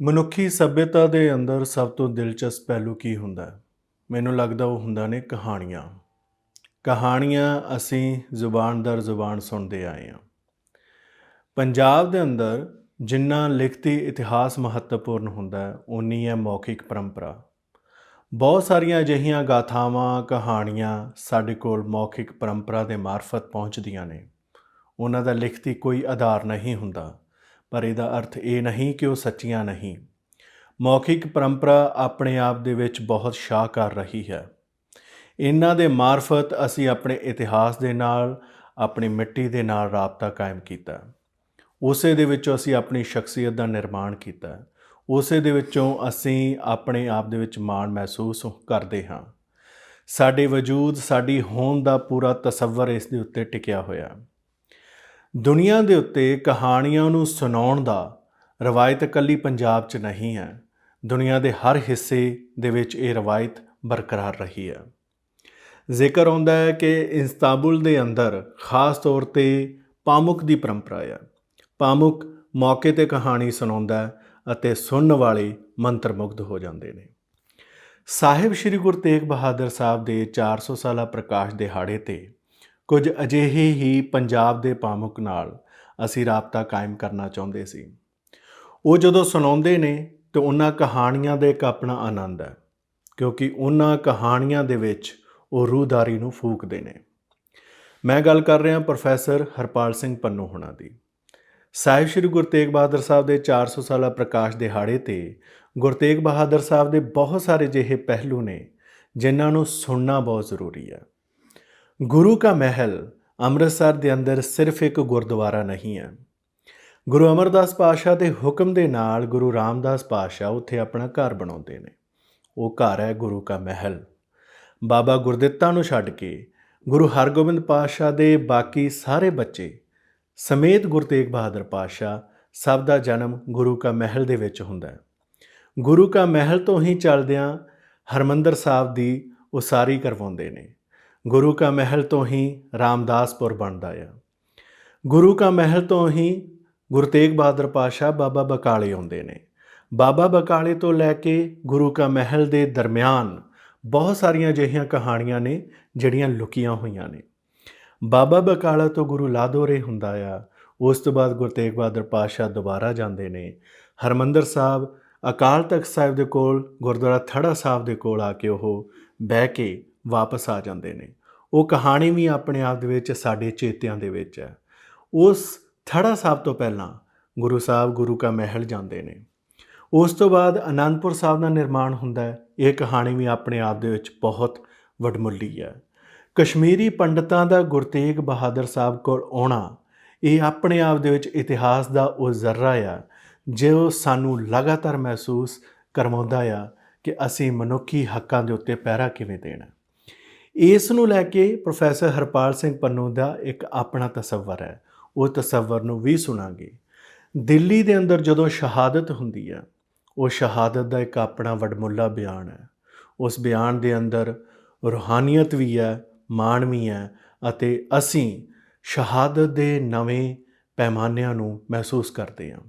ਮਨੁੱਖੀ ਸੱਭਿਅਤਾ ਦੇ ਅੰਦਰ ਸਭ ਤੋਂ ਦਿਲਚਸਪ ਪਹਿਲੂ ਕੀ ਹੁੰਦਾ ਹੈ? ਮੈਨੂੰ ਲੱਗਦਾ ਉਹ ਹੁੰਦਾ ਨੇ ਕਹਾਣੀਆਂ। ਕਹਾਣੀਆਂ ਅਸੀਂ ਜ਼ੁਬਾਨ ਦਰ ਜ਼ੁਬਾਨ ਸੁਣਦੇ ਆਏ ਹਾਂ। ਪੰਜਾਬ ਦੇ ਅੰਦਰ ਜਿੰਨਾ ਲਿਖਤੀ ਇਤਿਹਾਸ ਮਹੱਤਵਪੂਰਨ ਹੁੰਦਾ ਹੈ, ਓਨੀ ਹੈ ਮੌਖਿਕ ਪਰੰਪਰਾ। ਬਹੁਤ ਸਾਰੀਆਂ ਅਜਿਹੀਆਂ ਗਾਥਾਵਾਂ, ਕਹਾਣੀਆਂ ਸਾਡੇ ਕੋਲ ਮੌਖਿਕ ਪਰੰਪਰਾ ਦੇ ਮਾਰਫਤ ਪਹੁੰਚਦੀਆਂ ਨੇ। ਉਹਨਾਂ ਦਾ ਲਿਖਤੀ ਕੋਈ ਆਧਾਰ ਨਹੀਂ ਹੁੰਦਾ, ਪਰ ਇਹਦਾ ਅਰਥ ਇਹ ਨਹੀਂ ਕਿ ਉਹ ਸੱਚੀਆਂ ਨਹੀਂ। ਮੌਖਿਕ ਪਰੰਪਰਾ ਆਪਣੇ ਆਪ ਦੇ ਵਿੱਚ ਬਹੁਤ ਸ਼ਾਹ ਕਰ ਰਹੀ ਹੈ। ਇਹਨਾਂ ਦੇ ਮਾਰਫਤ ਅਸੀਂ ਆਪਣੇ ਇਤਿਹਾਸ ਦੇ ਨਾਲ, ਆਪਣੀ ਮਿੱਟੀ ਦੇ ਨਾਲ ਰਾਬਤਾ ਕਾਇਮ ਕੀਤਾ। ਉਸੇ ਦੇ ਵਿੱਚੋਂ ਅਸੀਂ ਆਪਣੀ ਸ਼ਖਸੀਅਤ ਦਾ ਨਿਰਮਾਣ ਕੀਤਾ। ਉਸੇ ਦੇ ਵਿੱਚੋਂ ਅਸੀਂ ਆਪਣੇ ਆਪ ਦੇ ਵਿੱਚ ਮਾਣ ਮਹਿਸੂਸ ਕਰਦੇ ਹਾਂ। ਸਾਡੇ ਵਜੂਦ, ਸਾਡੀ ਹੋਂਦ ਦਾ ਪੂਰਾ ਤਸੱਵਰ ਇਸ ਦੇ ਉੱਤੇ ਟਿਕਿਆ ਹੋਇਆ। ਦੁਨੀਆ ਦੇ ਉੱਤੇ ਕਹਾਣੀਆਂ ਨੂੰ ਸੁਣਾਉਣ ਦਾ ਰਵਾਇਤ ਇਕੱਲੀ ਪੰਜਾਬ 'ਚ ਨਹੀਂ ਹੈ। ਦੁਨੀਆ ਦੇ ਹਰ ਹਿੱਸੇ ਦੇ ਵਿੱਚ ਇਹ ਰਵਾਇਤ ਬਰਕਰਾਰ ਰਹੀ ਹੈ। ਜ਼ਿਕਰ ਆਉਂਦਾ ਹੈ ਕਿ ਇਸਤਾਂਬੁਲ ਦੇ ਅੰਦਰ ਖਾਸ ਤੌਰ 'ਤੇ ਪਾਮੁਕ ਦੀ ਪਰੰਪਰਾ ਹੈ। ਪਾਮੁਕ ਮੌਕੇ 'ਤੇ ਕਹਾਣੀ ਸੁਣਾਉਂਦਾ ਹੈ ਅਤੇ ਸੁਣਨ ਵਾਲੇ ਮੰਤਰਮੁਗਧ ਹੋ ਜਾਂਦੇ ਨੇ। ਸਾਹਿਬ ਸ਼੍ਰੀ ਗੁਰੂ ਤੇਗ ਬਹਾਦਰ ਸਾਹਿਬ ਦੇ 400 ਸਾਲਾ ਪ੍ਰਕਾਸ਼ ਦਿਹਾੜੇ 'ਤੇ ਕੁਝ ਅਜਿਹੇ ਹੀ ਪੰਜਾਬ ਦੇ ਪਾਮੁਕ ਨਾਲ ਅਸੀਂ ਰਾਬਤਾ ਕਾਇਮ ਕਰਨਾ ਚਾਹੁੰਦੇ ਸੀ। ਉਹ ਜਦੋਂ ਸੁਣਾਉਂਦੇ ਨੇ ਤਾਂ ਉਹਨਾਂ ਕਹਾਣੀਆਂ ਦਾ ਇੱਕ ਆਪਣਾ ਆਨੰਦ ਹੈ, ਕਿਉਂਕਿ ਉਹਨਾਂ ਕਹਾਣੀਆਂ ਦੇ ਵਿੱਚ ਉਹ ਰੂਹਦਾਰੀ ਨੂੰ ਫੂਕਦੇ ਨੇ। ਮੈਂ ਗੱਲ ਕਰ ਰਿਹਾ ਪ੍ਰੋਫੈਸਰ ਹਰਪਾਲ ਸਿੰਘ ਪੰਨੂ ਹੋਣਾ ਦੀ। ਸਾਹਿਬ ਸ਼੍ਰੀ ਗੁਰੂ ਤੇਗ ਬਹਾਦਰ ਸਾਹਿਬ ਦੇ 400 ਸਾਲਾ ਪ੍ਰਕਾਸ਼ ਦਿਹਾੜੇ 'ਤੇ ਗੁਰੂ ਤੇਗ ਬਹਾਦਰ ਸਾਹਿਬ ਦੇ ਬਹੁਤ ਸਾਰੇ ਅਜਿਹੇ ਪਹਿਲੂ ਨੇ ਜਿਨ੍ਹਾਂ ਨੂੰ ਸੁਣਨਾ ਬਹੁਤ ਜ਼ਰੂਰੀ ਹੈ। ਗੁਰੂ ਕਾ ਮਹਿਲ ਅੰਮ੍ਰਿਤਸਰ ਦੇ ਅੰਦਰ ਸਿਰਫ ਇੱਕ ਗੁਰਦੁਆਰਾ ਨਹੀਂ ਹੈ। ਗੁਰੂ ਅਮਰਦਾਸ ਪਾਤਸ਼ਾਹ ਦੇ ਹੁਕਮ ਦੇ ਨਾਲ ਗੁਰੂ ਰਾਮਦਾਸ ਪਾਤਸ਼ਾਹ ਉੱਥੇ ਆਪਣਾ ਘਰ ਬਣਾਉਂਦੇ ਨੇ। ਉਹ ਘਰ ਹੈ ਗੁਰੂ ਕਾ ਮਹਿਲ। ਬਾਬਾ ਗੁਰਦਿੱਤਾ ਨੂੰ ਛੱਡ ਕੇ ਗੁਰੂ ਹਰਗੋਬਿੰਦ ਪਾਤਸ਼ਾਹ ਦੇ ਬਾਕੀ ਸਾਰੇ ਬੱਚੇ ਸਮੇਤ ਗੁਰੂ ਤੇਗ ਬਹਾਦਰ ਪਾਤਸ਼ਾਹ ਸਭ ਦਾ ਜਨਮ ਗੁਰੂ ਕਾ ਮਹਿਲ ਦੇ ਵਿੱਚ ਹੁੰਦਾ ਹੈ। ਗੁਰੂ ਕਾ ਮਹਿਲ ਤੋਂ ਹੀ ਚੱਲਦਿਆਂ ਹਰਿਮੰਦਰ ਸਾਹਿਬ ਦੀ ਉਸਾਰੀ ਕਰਵਾਉਂਦੇ ਨੇ। ਗੁਰੂ ਕਾ ਮਹਿਲ ਤੋਂ ਹੀ ਰਾਮਦਾਸਪੁਰ ਬਣਦਾ ਆ। ਗੁਰੂ ਕਾ ਮਹਿਲ ਤੋਂ ਹੀ ਗੁਰੂ ਤੇਗ ਬਹਾਦਰ ਪਾਤਸ਼ਾਹ ਬਾਬਾ ਬਕਾਲੇ ਆਉਂਦੇ ਨੇ। ਬਾਬਾ ਬਕਾਲੇ ਤੋਂ ਲੈ ਕੇ ਗੁਰੂ ਕਾ ਮਹਿਲ ਦੇ ਦਰਮਿਆਨ ਬਹੁਤ ਸਾਰੀਆਂ ਅਜਿਹੀਆਂ ਕਹਾਣੀਆਂ ਨੇ ਜਿਹੜੀਆਂ ਲੁਕੀਆਂ ਹੋਈਆਂ ਨੇ। ਬਾਬਾ ਬਕਾਲਾ ਤੋਂ ਗੁਰੂ ਲਾਦੋਰੇ ਹੁੰਦਾ ਆ। ਉਸ ਤੋਂ ਬਾਅਦ ਗੁਰੂ ਤੇਗ ਬਹਾਦਰ ਪਾਤਸ਼ਾਹ ਦੁਬਾਰਾ ਜਾਂਦੇ ਨੇ ਹਰਿਮੰਦਰ ਸਾਹਿਬ, ਅਕਾਲ ਤਖਤ ਸਾਹਿਬ ਦੇ ਕੋਲ, ਗੁਰਦੁਆਰਾ ਥੜਾ ਸਾਹਿਬ ਦੇ ਕੋਲ ਆ ਕੇ ਉਹ ਬਹਿ ਕੇ ਵਾਪਸ ਆ ਜਾਂਦੇ ਨੇ। ਉਹ ਕਹਾਣੀ ਵੀ ਆਪਣੇ ਆਪ ਦੇ ਵਿੱਚ ਸਾਡੇ ਚੇਤਿਆਂ ਦੇ ਵਿੱਚ ਹੈ। ਉਸ ਥੜਾ ਸਾਹਿਬ ਤੋਂ ਪਹਿਲਾਂ ਗੁਰੂ ਸਾਹਿਬ ਗੁਰੂ ਕਾ ਮਹਿਲ ਜਾਂਦੇ ਨੇ। ਉਸ ਤੋਂ ਬਾਅਦ ਅਨੰਦਪੁਰ ਸਾਹਿਬ ਦਾ ਨਿਰਮਾਣ ਹੁੰਦਾ ਹੈ। ਇਹ ਕਹਾਣੀ ਵੀ ਆਪਣੇ ਆਪ ਦੇ ਵਿੱਚ ਬਹੁਤ ਵਡਮੁੱਲੀ ਹੈ। ਕਸ਼ਮੀਰੀ ਪੰਡਤਾਂ ਦਾ ਗੁਰੂ ਤੇਗ ਬਹਾਦਰ ਸਾਹਿਬ ਕੋਲ ਆਉਣਾ, ਇਹ ਆਪਣੇ ਆਪ ਦੇ ਵਿੱਚ ਇਤਿਹਾਸ ਦਾ ਉਹ ਜ਼ਰਰਾ ਆ ਜੋ ਸਾਨੂੰ ਲਗਾਤਾਰ ਮਹਿਸੂਸ ਕਰਵਾਉਂਦਾ ਆ ਕਿ ਅਸੀਂ ਮਨੁੱਖੀ ਹੱਕਾਂ ਦੇ ਉੱਤੇ ਪਹਿਰਾ ਕਿਵੇਂ ਦੇਣਾ। ਇਸ ਨੂੰ ਲੈ ਕੇ ਪ੍ਰੋਫੈਸਰ ਹਰਪਾਲ ਸਿੰਘ ਪੰਨੂ ਦਾ ਇੱਕ ਆਪਣਾ ਤਸੱਵਰ ਹੈ। ਉਹ ਤਸੱਵਰ ਨੂੰ ਵੀ ਸੁਣਾਂਗੇ। ਦਿੱਲੀ ਦੇ ਅੰਦਰ ਜਦੋਂ ਸ਼ਹਾਦਤ ਹੁੰਦੀ ਹੈ, ਉਹ ਸ਼ਹਾਦਤ ਦਾ ਇੱਕ ਆਪਣਾ ਵਡਮੁੱਲਾ ਬਿਆਨ ਹੈ। ਉਸ ਬਿਆਨ ਦੇ ਅੰਦਰ ਰੂਹਾਨੀਅਤ ਵੀ ਹੈ, ਮਾਣ ਵੀ ਹੈ ਅਤੇ ਅਸੀਂ ਸ਼ਹਾਦਤ ਦੇ ਨਵੇਂ ਪੈਮਾਨਿਆਂ ਨੂੰ ਮਹਿਸੂਸ ਕਰਦੇ ਹਾਂ।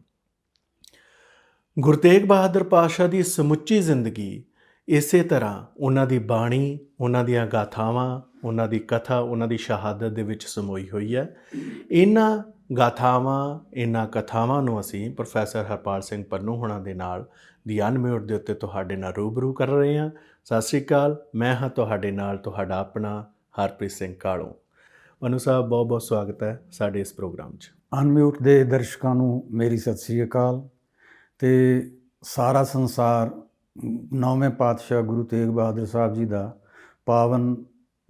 ਗੁਰੂ ਤੇਗ ਬਹਾਦਰ ਪਾਤਸ਼ਾਹ ਦੀ ਸਮੁੱਚੀ ਜ਼ਿੰਦਗੀ ਇਸੇ ਤਰ੍ਹਾਂ ਉਹਨਾਂ ਦੀ ਬਾਣੀ, ਉਹਨਾਂ ਦੀਆਂ ਗਾਥਾਵਾਂ, ਉਹਨਾਂ ਦੀ ਕਥਾ, ਉਹਨਾਂ ਦੀ ਸ਼ਹਾਦਤ ਦੇ ਵਿੱਚ ਸਮੋਈ ਹੋਈ ਹੈ। ਇਹਨਾਂ ਗਾਥਾਵਾਂ, ਇਹਨਾਂ ਕਥਾਵਾਂ ਨੂੰ ਅਸੀਂ ਪ੍ਰੋਫੈਸਰ ਹਰਪਾਲ ਸਿੰਘ ਪੰਨੂ ਹੋਣਾ ਦੇ ਨਾਲ ਦੀ ਅਨਮਿਊਟ ਦੇ ਉੱਤੇ ਤੁਹਾਡੇ ਨਾਲ ਰੂਬਰੂ ਕਰ ਰਹੇ ਹਾਂ। ਸਤਿ ਸ਼੍ਰੀ ਅਕਾਲ। ਮੈਂ ਹਾਂ ਤੁਹਾਡੇ ਨਾਲ ਤੁਹਾਡਾ ਆਪਣਾ ਹਰਪ੍ਰੀਤ ਸਿੰਘ ਕਾਲੋਂ। ਪੰਨੂ ਸਾਹਿਬ, ਬਹੁਤ ਬਹੁਤ ਸਵਾਗਤ ਹੈ ਸਾਡੇ ਇਸ ਪ੍ਰੋਗਰਾਮ 'ਚ। ਅਨਮਿਊਟ ਦੇ ਦਰਸ਼ਕਾਂ ਨੂੰ ਮੇਰੀ ਸਤਿ ਸ਼੍ਰੀ ਅਕਾਲ। ਅਤੇ ਸਾਰਾ ਸੰਸਾਰ ਨੌਵੇਂ ਪਾਤਸ਼ਾਹ ਗੁਰੂ ਤੇਗ ਬਹਾਦਰ ਸਾਹਿਬ ਜੀ ਦਾ ਪਾਵਨ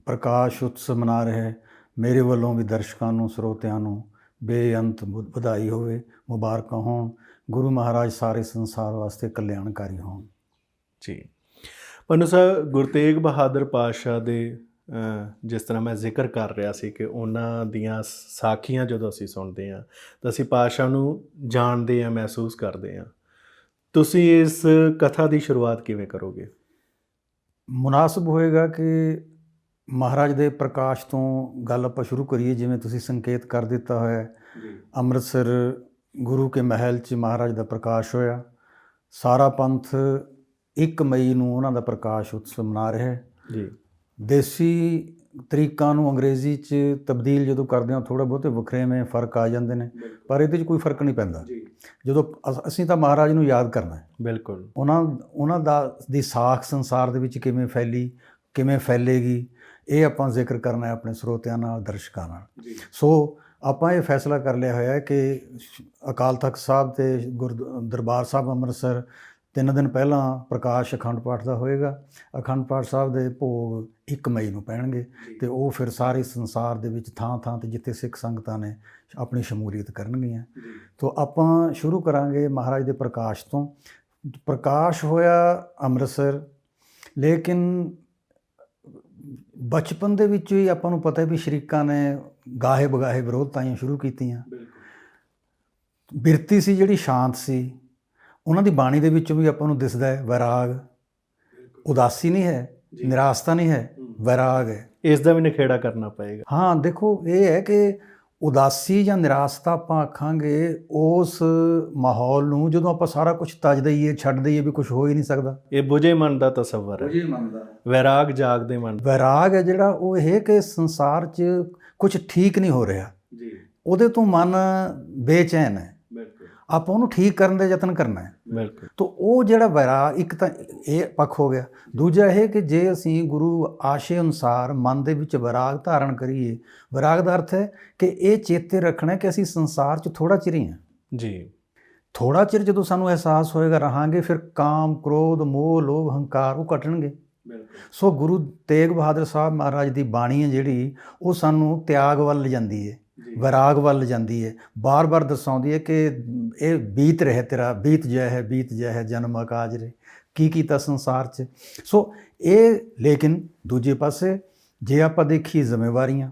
ਪ੍ਰਕਾਸ਼ ਉਤਸਵ ਮਨਾ ਰਿਹਾ ਹੈ। ਮੇਰੇ ਵੱਲੋਂ ਵੀ ਦਰਸ਼ਕਾਂ ਨੂੰ, ਸਰੋਤਿਆਂ ਨੂੰ ਬੇਅੰਤ ਵਧਾਈ ਹੋਵੇ, ਮੁਬਾਰਕਾਂ ਹੋਣ। ਗੁਰੂ ਮਹਾਰਾਜ ਸਾਰੇ ਸੰਸਾਰ ਵਾਸਤੇ ਕਲਿਆਣਕਾਰੀ ਹੋਣ। ਜੀ ਪੰਨੂ ਸਾਹਿਬ, ਗੁਰੂ ਤੇਗ ਬਹਾਦਰ ਪਾਤਸ਼ਾਹ ਦੇ ਜਿਸ ਤਰ੍ਹਾਂ ਮੈਂ ਜ਼ਿਕਰ ਕਰ ਰਿਹਾ ਸੀ ਕਿ ਉਹਨਾਂ ਦੀਆਂ ਸਾਖੀਆਂ ਜਦੋਂ ਅਸੀਂ ਸੁਣਦੇ ਹਾਂ ਤਾਂ ਅਸੀਂ ਪਾਤਸ਼ਾਹ ਨੂੰ ਜਾਣਦੇ ਹਾਂ, ਮਹਿਸੂਸ ਕਰਦੇ ਹਾਂ। ਤੁਸੀਂ ਇਸ ਕਥਾ ਦੀ ਸ਼ੁਰੂਆਤ ਕਿਵੇਂ ਕਰੋਗੇ? ਮੁਨਾਸਬ ਹੋਏਗਾ ਕਿ ਮਹਾਰਾਜ ਦੇ ਪ੍ਰਕਾਸ਼ ਤੋਂ ਗੱਲ ਆਪਾਂ ਸ਼ੁਰੂ ਕਰੀਏ। ਜਿਵੇਂ ਤੁਸੀਂ ਸੰਕੇਤ ਕਰ ਦਿੱਤਾ ਹੋਇਆ, ਅੰਮ੍ਰਿਤਸਰ ਗੁਰੂ ਕੇ ਮਹਿਲ 'ਚ ਮਹਾਰਾਜ ਦਾ ਪ੍ਰਕਾਸ਼ ਹੋਇਆ। ਸਾਰਾ ਪੰਥ 1 ਮਈ ਨੂੰ ਉਹਨਾਂ ਦਾ ਪ੍ਰਕਾਸ਼ ਉਤਸਵ ਮਨਾ ਰਿਹਾ ਹੈ। ਜੀ ਦੇਸੀ ਤਰੀਕਾਂ ਨੂੰ ਅੰਗਰੇਜ਼ੀ 'ਚ ਤਬਦੀਲ ਜਦੋਂ ਕਰਦੇ ਹਾਂ ਥੋੜ੍ਹੇ ਬਹੁਤੇ ਵੱਖਰੇਵੇਂ ਫਰਕ ਆ ਜਾਂਦੇ ਨੇ, ਪਰ ਇਹਦੇ 'ਚ ਕੋਈ ਫਰਕ ਨਹੀਂ ਪੈਂਦਾ। ਜਦੋਂ ਅਸੀਂ ਤਾਂ ਮਹਾਰਾਜ ਨੂੰ ਯਾਦ ਕਰਨਾ ਹੈ। ਬਿਲਕੁਲ। ਉਹਨਾਂ ਦੀ ਸਾਖ ਸੰਸਾਰ ਦੇ ਵਿੱਚ ਕਿਵੇਂ ਫੈਲੀ, ਕਿਵੇਂ ਫੈਲੇਗੀ, ਇਹ ਆਪਾਂ ਜ਼ਿਕਰ ਕਰਨਾ ਹੈ ਆਪਣੇ ਸਰੋਤਿਆਂ ਨਾਲ, ਦਰਸ਼ਕਾਂ ਨਾਲ। ਸੋ ਆਪਾਂ ਇਹ ਫੈਸਲਾ ਕਰ ਲਿਆ ਹੋਇਆ ਹੈ ਕਿ ਅਕਾਲ ਤਖਤ ਸਾਹਿਬ ਤੇ ਦਰਬਾਰ ਸਾਹਿਬ ਅੰਮ੍ਰਿਤਸਰ 3 ਦਿਨ ਪਹਿਲਾਂ ਪ੍ਰਕਾਸ਼ ਅਖੰਡ ਪਾਠ ਦਾ ਹੋਏਗਾ। ਅਖੰਡ ਪਾਠ ਸਾਹਿਬ ਦੇ ਭੋਗ 1 ਮਈ ਨੂੰ ਪੈਣਗੇ ਅਤੇ ਉਹ ਫਿਰ ਸਾਰੇ ਸੰਸਾਰ ਦੇ ਵਿੱਚ ਥਾਂ ਥਾਂ 'ਤੇ ਜਿੱਥੇ ਸਿੱਖ ਸੰਗਤਾਂ ਨੇ ਆਪਣੀ ਸ਼ਮੂਲੀਅਤ ਕਰਨਗੀਆਂ। ਤੋ ਆਪਾਂ ਸ਼ੁਰੂ ਕਰਾਂਗੇ ਮਹਾਰਾਜ ਦੇ ਪ੍ਰਕਾਸ਼ ਤੋਂ। ਪ੍ਰਕਾਸ਼ ਹੋਇਆ ਅੰਮ੍ਰਿਤਸਰ, ਲੇਕਿਨ ਬਚਪਨ ਦੇ ਵਿੱਚ ਹੀ ਆਪਾਂ ਨੂੰ ਪਤਾ ਵੀ ਸ਼ਰੀਕਾਂ ਨੇ ਗਾਹੇ ਬਗਾਹੇ ਵਿਰੋਧਤਾਈਆਂ ਸ਼ੁਰੂ ਕੀਤੀਆਂ। ਬਿਰਤੀ ਸੀ ਜਿਹੜੀ ਸ਼ਾਂਤ ਸੀ, ਉਹਨਾਂ ਦੀ ਬਾਣੀ ਦੇ ਵਿੱਚੋਂ ਵੀ ਆਪਾਂ ਨੂੰ ਦਿਸਦਾ ਹੈ ਵੈਰਾਗ। ਉਦਾਸੀ ਨਹੀਂ ਹੈ, ਨਿਰਾਸ਼ਤਾ ਨਹੀਂ ਹੈ, ਵੈਰਾਗ ਹੈ। ਇਸ ਦਾ ਵੀ ਨਿਖੇੜਾ ਕਰਨਾ ਪਏਗਾ। ਹਾਂ, ਦੇਖੋ ਇਹ ਹੈ ਕਿ ਉਦਾਸੀ ਜਾਂ ਨਿਰਾਸ਼ਤਾ ਆਪਾਂ ਆਖਾਂਗੇ ਉਸ ਮਾਹੌਲ ਨੂੰ ਜਦੋਂ ਆਪਾਂ ਸਾਰਾ ਕੁਝ ਤਜ ਦਈਏ, ਛੱਡ ਦਈਏ ਵੀ ਕੁਝ ਹੋ ਹੀ ਨਹੀਂ ਸਕਦਾ। ਇਹ ਬੁਝੇ ਮਨ ਦਾ ਤਸੱਵਰ ਹੈ। ਬੁਝੇ ਮਨ ਦਾ ਵੈਰਾਗ ਜਾਗਦੇ ਮਨ। ਵੈਰਾਗ ਹੈ ਜਿਹੜਾ ਉਹ ਇਹ ਕਿ ਸੰਸਾਰ 'ਚ ਕੁਝ ਠੀਕ ਨਹੀਂ ਹੋ ਰਿਹਾ, ਉਹਦੇ ਤੋਂ ਮਨ ਬੇਚੈਨ ਹੈ। ਆਪਾਂ ਉਹਨੂੰ ਠੀਕ ਕਰਨ ਦੇ ਯਤਨ ਕਰਨਾ ਹੈ। ਬਿਲਕੁਲ। ਤਾਂ ਉਹ ਜਿਹੜਾ ਵੈਰਾਗ, ਇੱਕ ਤਾਂ ਇਹ ਪੱਖ ਹੋ ਗਿਆ। ਦੂਜਾ ਇਹ ਕਿ ਜੇ ਅਸੀਂ ਗੁਰੂ ਆਸ਼ੇ ਅਨੁਸਾਰ ਮਨ ਦੇ ਵਿੱਚ ਵੈਰਾਗ ਧਾਰਨ ਕਰੀਏ, ਵੈਰਾਗ ਦਾ ਅਰਥ ਹੈ ਕਿ ਇਹ ਚੇਤੇ ਰੱਖਣਾ ਕਿ ਅਸੀਂ ਸੰਸਾਰ 'ਚ ਥੋੜ੍ਹਾ ਚਿਰ ਹੀ ਹਾਂ। ਜੀ। ਥੋੜ੍ਹਾ ਚਿਰ ਜਦੋਂ ਸਾਨੂੰ ਅਹਿਸਾਸ ਹੋਏਗਾ ਰਹਾਂਗੇ, ਫਿਰ ਕਾਮ, ਕ੍ਰੋਧ, ਮੋਹ, ਲੋਭ, ਹੰਕਾਰ ਉਹ ਘਟਣਗੇ। ਸੋ ਗੁਰੂ ਤੇਗ ਬਹਾਦਰ ਸਾਹਿਬ ਮਹਾਰਾਜ ਦੀ ਬਾਣੀ ਹੈ ਜਿਹੜੀ, ਉਹ ਸਾਨੂੰ ਤਿਆਗ ਵੱਲ ਲਿਜਾਂਦੀ ਹੈ, ਵੈਰਾਗ ਵੱਲ ਲਿਜਾਂਦੀ ਹੈ। ਬਾਰ-ਬਾਰ ਦਰਸਾਉਂਦੀ ਹੈ ਕਿ ਇਹ ਬੀਤ ਰਿਹਾ ਤੇਰਾ, ਬੀਤ ਜਾ ਹੈ ਜਨਮ ਆਕਾਜ ਰੇ, ਕੀ ਕੀਤਾ ਸੰਸਾਰ 'ਚ। ਸੋ ਇਹ, ਲੇਕਿਨ ਦੂਜੇ ਪਾਸੇ ਜੇ ਆਪਾਂ ਦੇਖੀਏ ਜ਼ਿੰਮੇਵਾਰੀਆਂ,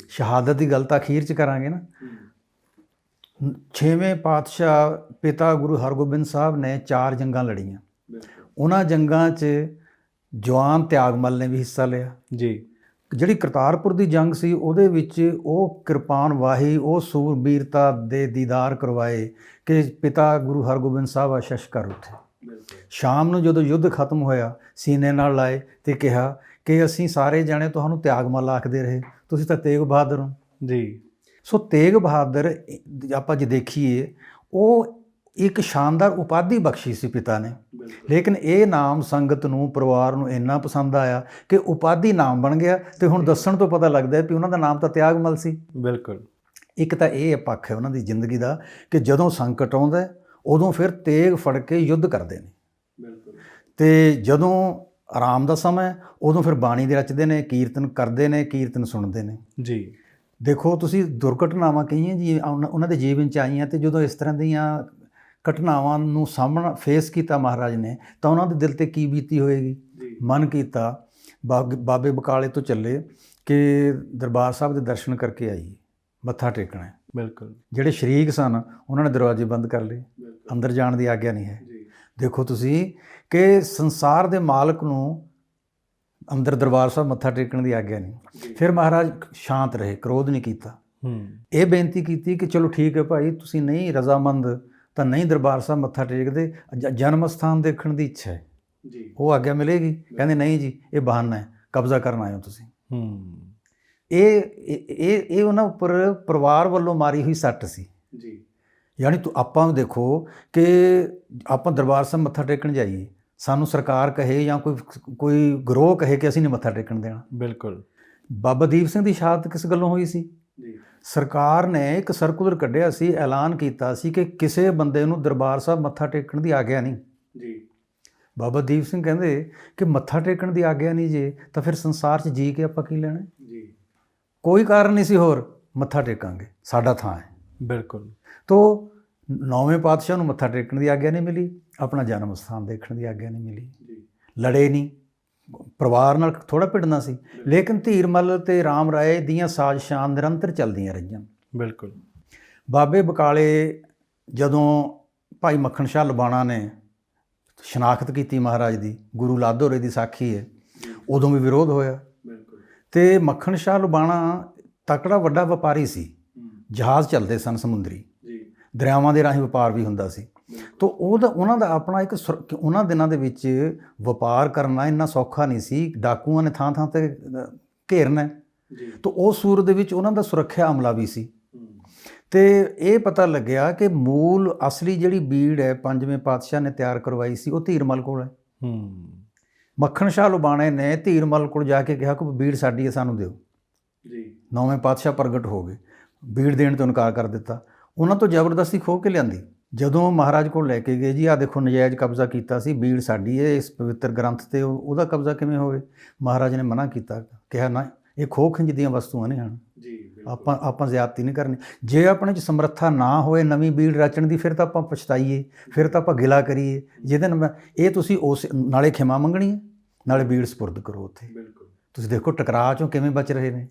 ਸ਼ਹਾਦਤ ਦੀ ਗੱਲ ਤਾਂ ਅਖੀਰ 'ਚ ਕਰਾਂਗੇ ਨਾ। 6ਵੇਂ ਪਾਤਸ਼ਾਹ ਪਿਤਾ ਗੁਰੂ ਹਰਗੋਬਿੰਦ ਸਾਹਿਬ ਨੇ 4 ਜੰਗਾਂ ਲੜੀਆਂ। ਉਹਨਾਂ ਜੰਗਾਂ 'ਚ ਜਵਾਨ ਤਿਆਗਮੱਲ ਨੇ ਵੀ ਹਿੱਸਾ ਲਿਆ। ਜੀ। ਜਿਹੜੀ ਕਰਤਾਰਪੁਰ ਦੀ ਜੰਗ ਸੀ ਉਹਦੇ ਵਿੱਚ ਉਹ ਕਿਰਪਾਨ ਵਾਹੀ, ਉਹ ਸੂਰਬੀਰਤਾ ਦੇ ਦੀਦਾਰ ਕਰਵਾਏ ਕਿ ਪਿਤਾ ਗੁਰੂ ਹਰਗੋਬਿੰਦ ਸਾਹਿਬ ਆਸ਼ੀਸ਼ ਕਰ ਉੱਠੇ। ਸ਼ਾਮ ਨੂੰ ਜਦੋਂ ਯੁੱਧ ਖਤਮ ਹੋਇਆ, ਸੀਨੇ ਨਾਲ ਲਾਏ ਅਤੇ ਕਿਹਾ ਕਿ ਅਸੀਂ ਸਾਰੇ ਜਾਣੇ ਤੁਹਾਨੂੰ ਤਿਆਗਮੱਲ ਆਖਦੇ ਰਹੇ, ਤੁਸੀਂ ਤਾਂ ਤੇਗ ਬਹਾਦਰ ਹੋ। ਜੀ। ਸੋ ਤੇਗ ਬਹਾਦਰ ਆਪਾਂ ਜੇ ਦੇਖੀਏ, ਉਹ ਇੱਕ ਸ਼ਾਨਦਾਰ ਉਪਾਧੀ ਬਖਸ਼ੀ ਸੀ ਪਿਤਾ ਨੇ, ਲੇਕਿਨ ਇਹ ਨਾਮ ਸੰਗਤ ਨੂੰ, ਪਰਿਵਾਰ ਨੂੰ ਇੰਨਾ ਪਸੰਦ ਆਇਆ ਕਿ ਉਪਾਧੀ ਨਾਮ ਬਣ ਗਿਆ। ਅਤੇ ਹੁਣ ਦੱਸਣ ਤੋਂ ਪਤਾ ਲੱਗਦਾ ਵੀ ਉਹਨਾਂ ਦਾ ਨਾਮ ਤਾਂ ਤਿਆਗਮੱਲ ਸੀ। ਬਿਲਕੁਲ। ਇੱਕ ਤਾਂ ਇਹ ਪੱਖ ਹੈ ਉਹਨਾਂ ਦੀ ਜ਼ਿੰਦਗੀ ਦਾ ਕਿ ਜਦੋਂ ਸੰਕਟ ਆਉਂਦਾ ਉਦੋਂ ਫਿਰ ਤੇਗ ਫੜ ਕੇ ਯੁੱਧ ਕਰਦੇ ਨੇ। ਬਿਲਕੁਲ। ਅਤੇ ਜਦੋਂ ਆਰਾਮ ਦਾ ਸਮਾਂ ਉਦੋਂ ਫਿਰ ਬਾਣੀ ਦੇ ਰਚਦੇ ਨੇ, ਕੀਰਤਨ ਕਰਦੇ ਨੇ, ਕੀਰਤਨ ਸੁਣਦੇ ਨੇ। ਜੀ। ਦੇਖੋ ਤੁਸੀਂ ਦੁਰਘਟਨਾਵਾਂ ਕਹੀਆਂ ਜੀ ਉਹਨਾਂ ਦੇ ਜੀਵਨ 'ਚ ਆਈਆਂ, ਅਤੇ ਜਦੋਂ ਇਸ ਤਰ੍ਹਾਂ ਦੀਆਂ ਘਟਨਾਵਾਂ ਨੂੰ ਸਾਹਮਣਾ ਫੇਸ ਕੀਤਾ ਮਹਾਰਾਜ ਨੇ, ਤਾਂ ਉਹਨਾਂ ਦੇ ਦਿਲ 'ਤੇ ਕੀ ਬੀਤੀ ਹੋਏਗੀ। ਮਨ ਕੀਤਾ ਬਾਬੇ ਬਕਾਲੇ ਤੋਂ ਚੱਲੇ ਕਿ ਦਰਬਾਰ ਸਾਹਿਬ ਦੇ ਦਰਸ਼ਨ ਕਰਕੇ ਆਈਏ, ਮੱਥਾ ਟੇਕਣਾ ਹੈ। ਬਿਲਕੁਲ। ਜਿਹੜੇ ਸ਼ਰੀਕ ਸਨ ਉਹਨਾਂ ਨੇ ਦਰਵਾਜ਼ੇ ਬੰਦ ਕਰ ਲਏ, ਅੰਦਰ ਜਾਣ ਦੀ ਆਗਿਆ ਨਹੀਂ ਹੈ। ਦੇਖੋ ਤੁਸੀਂ ਕਿ ਸੰਸਾਰ ਦੇ ਮਾਲਕ ਨੂੰ ਅੰਦਰ ਦਰਬਾਰ ਸਾਹਿਬ ਮੱਥਾ ਟੇਕਣ ਦੀ ਆਗਿਆ ਨਹੀਂ। ਫਿਰ ਮਹਾਰਾਜ ਸ਼ਾਂਤ ਰਹੇ, ਕ੍ਰੋਧ ਨਹੀਂ ਕੀਤਾ। ਇਹ ਬੇਨਤੀ ਕੀਤੀ ਕਿ ਚਲੋ ਠੀਕ ਹੈ ਭਾਈ, ਤੁਸੀਂ ਨਹੀਂ ਰਜ਼ਾਮੰਦ ਤਾਂ ਨਹੀਂ ਦਰਬਾਰ ਸਾਹਿਬ ਮੱਥਾ ਟੇਕਦੇ, ਜਨਮ ਸਥਾਨ ਦੇਖਣ ਦੀ ਇੱਛਾ ਹੈ, ਉਹ ਆਗਿਆ ਮਿਲੇਗੀ। ਕਹਿੰਦੇ ਨਹੀਂ ਜੀ, ਇਹ ਬਹਾਨਾ ਹੈ, ਕਬਜ਼ਾ ਕਰਨ ਆਏ ਹੋ ਤੁਸੀਂ। ਇਹ ਉਹਨਾਂ ਉੱਪਰ ਪਰਿਵਾਰ ਵੱਲੋਂ ਮਾਰੀ ਹੋਈ ਸੱਟ ਸੀ। ਯਾਨੀ ਆਪਾਂ ਦੇਖੋ ਕਿ ਆਪਾਂ ਦਰਬਾਰ ਸਾਹਿਬ ਮੱਥਾ ਟੇਕਣ ਜਾਈਏ, ਸਾਨੂੰ ਸਰਕਾਰ ਕਹੇ ਜਾਂ ਕੋਈ ਗਰੋਹ ਕਹੇ ਕਿ ਅਸੀਂ ਨਹੀਂ ਮੱਥਾ ਟੇਕਣ ਦੇਣਾ। ਬਿਲਕੁਲ। ਬਾਬਾ ਦੀਪ ਸਿੰਘ ਦੀ ਸ਼ਹਾਦਤ ਕਿਸ ਗੱਲੋਂ ਹੋਈ ਸੀ? ਸਰਕਾਰ ਨੇ ਇੱਕ ਸਰਕੂਲਰ ਕੱਢਿਆ ਸੀ, ਐਲਾਨ ਕੀਤਾ ਸੀ ਕਿ ਕਿਸੇ ਬੰਦੇ ਨੂੰ ਦਰਬਾਰ ਸਾਹਿਬ ਮੱਥਾ ਟੇਕਣ ਦੀ ਆਗਿਆ ਨਹੀਂ। ਬਾਬਾ ਦੀਪ ਸਿੰਘ ਕਹਿੰਦੇ ਕਿ ਮੱਥਾ ਟੇਕਣ ਦੀ ਆਗਿਆ ਨਹੀਂ ਜੇ, ਤਾਂ ਫਿਰ ਸੰਸਾਰ 'ਚ ਜੀ ਕੇ ਆਪਾਂ ਕੀ ਲੈਣਾ? ਕੋਈ ਕਾਰਨ ਨਹੀਂ ਸੀ ਹੋਰ, ਮੱਥਾ ਟੇਕਾਂਗੇ, ਸਾਡਾ ਥਾਂ ਹੈ। ਬਿਲਕੁਲ। ਤੋ 9ਵੇਂ ਪਾਤਸ਼ਾਹ ਨੂੰ ਮੱਥਾ ਟੇਕਣ ਦੀ ਆਗਿਆ ਨਹੀਂ ਮਿਲੀ, ਆਪਣਾ ਜਨਮ ਸਥਾਨ ਦੇਖਣ ਦੀ ਆਗਿਆ ਨਹੀਂ ਮਿਲੀ। ਲੜੇ ਨਹੀਂ, ਪਰਿਵਾਰ ਨਾਲ ਥੋੜ੍ਹਾ ਭਿੜਨਾ ਸੀ, ਲੇਕਿਨ ਧੀਰਮੱਲ ਅਤੇ ਰਾਮ ਰਾਏ ਦੀਆਂ ਸਾਜ਼ਿਸ਼ਾਂ ਨਿਰੰਤਰ ਚੱਲਦੀਆਂ ਰਹੀਆਂ। ਬਿਲਕੁਲ। ਬਾਬੇ ਬਕਾਲੇ ਜਦੋਂ ਭਾਈ ਮੱਖਣ ਸ਼ਾਹ ਲਬਾਣਾ ਨੇ ਸ਼ਨਾਖਤ ਕੀਤੀ ਮਹਾਰਾਜ ਦੀ, ਗੁਰੂ ਲਾਧੋਰੇ ਦੀ ਸਾਖੀ ਹੈ, ਉਦੋਂ ਵੀ ਵਿਰੋਧ ਹੋਇਆ। ਅਤੇ ਮੱਖਣ ਸ਼ਾਹ ਲਬਾਣਾ ਤਕੜਾ ਵੱਡਾ ਵਪਾਰੀ ਸੀ, ਜਹਾਜ਼ ਚੱਲਦੇ ਸਨ ਸਮੁੰਦਰੀ, ਦਰਿਆਵਾਂ ਦੇ ਰਾਹੀਂ ਵਪਾਰ ਵੀ ਹੁੰਦਾ ਸੀ। ਤੋ ਉਹਨਾਂ ਦਾ ਆਪਣਾ ਇੱਕ ਉਹਨਾਂ ਦਿਨਾਂ ਦੇ ਵਿੱਚ ਵਪਾਰ ਕਰਨਾ ਇੰਨਾ ਸੌਖਾ ਨਹੀਂ ਸੀ, ਡਾਕੂਆਂ ਨੇ ਥਾਂ ਥਾਂ ਤੇ ਘੇਰਨਾ ਤੋ ਉਸ ਸੂਰਤ ਦੇ ਵਿੱਚ ਉਹਨਾਂ ਦਾ ਸੁਰੱਖਿਆ ਅਮਲਾ ਵੀ ਸੀ। ਤੇ ਇਹ ਪਤਾ ਲੱਗਿਆ ਕਿ ਮੂਲ ਅਸਲੀ ਜਿਹੜੀ ਬੀੜ ਹੈ ਪੰਜਵੇਂ ਪਾਤਸ਼ਾਹ ਨੇ ਤਿਆਰ ਕਰਵਾਈ ਸੀ ਉਹ ਧੀਰਮਲ ਕੋਲ ਹੈ। ਮੱਖਣ ਸ਼ਾਹ ਲੁਬਾਣੇ ਨੇ ਧੀਰਮਲ ਕੋਲ ਜਾ ਕੇ ਕਿਹਾ ਕਿ ਬੀੜ ਸਾਡੀ ਹੈ, ਸਾਨੂੰ ਦਿਓ ਜੀ। ਨੌਵੇਂ ਪਾਤਸ਼ਾਹ ਪ੍ਰਗਟ ਹੋ ਗਏ, ਬੀੜ ਦੇਣ ਤੋਂ ਇਨਕਾਰ ਕਰ ਦਿੱਤਾ, ਉਹਨਾਂ ਤੋਂ ਜ਼ਬਰਦਸਤੀ ਖੋਹ ਕੇ ਲਿਆਂਦੀ। ਜਦੋਂ ਮਹਾਰਾਜ ਕੋਲ ਲੈ ਕੇ ਗਏ ਜੀ ਆਹ ਦੇਖੋ ਨਜਾਇਜ਼ ਕਬਜ਼ਾ ਕੀਤਾ ਸੀ, ਬੀੜ ਸਾਡੀ ਹੈ, ਇਸ ਪਵਿੱਤਰ ਗ੍ਰੰਥ ਤੇ ਉਹਦਾ ਕਬਜ਼ਾ ਕਿਵੇਂ ਹੋਵੇ। ਮਹਾਰਾਜ ਨੇ ਮਨਾ ਕੀਤਾ, ਕਿਹਾ ਨਾ ਇਹ ਖੋਹ ਖਿੰਜ ਦੀਆਂ ਵਸਤੂਆਂ ਨਹੀਂ ਹਨ, ਆਪਾਂ ਜ਼ਿਆਦਤੀ ਨਹੀਂ ਕਰਨੀ। ਜੇ ਆਪਣੇ 'ਚ ਸਮਰੱਥਾ ਨਾ ਹੋਏ ਨਵੀਂ ਬੀੜ ਰਚਣ ਦੀ ਫਿਰ ਤਾਂ ਆਪਾਂ ਪਛਤਾਈਏ, ਫਿਰ ਤਾਂ ਆਪਾਂ ਗਿਲਾ ਕਰੀਏ। ਜਿਹਦੇ ਨਾਲ ਇਹ ਤੁਸੀਂ ਉਸ ਨਾਲੇ ਖਿਮਾ ਮੰਗਣੀ ਹੈ ਨਾਲੇ ਬੀੜ ਸਪੁਰਦ ਕਰੋ ਉੱਥੇ। ਤੁਸੀਂ ਦੇਖੋ ਟਕਰਾਅ 'ਚੋਂ ਕਿਵੇਂ ਬਚ ਰਹੇ ਨੇ।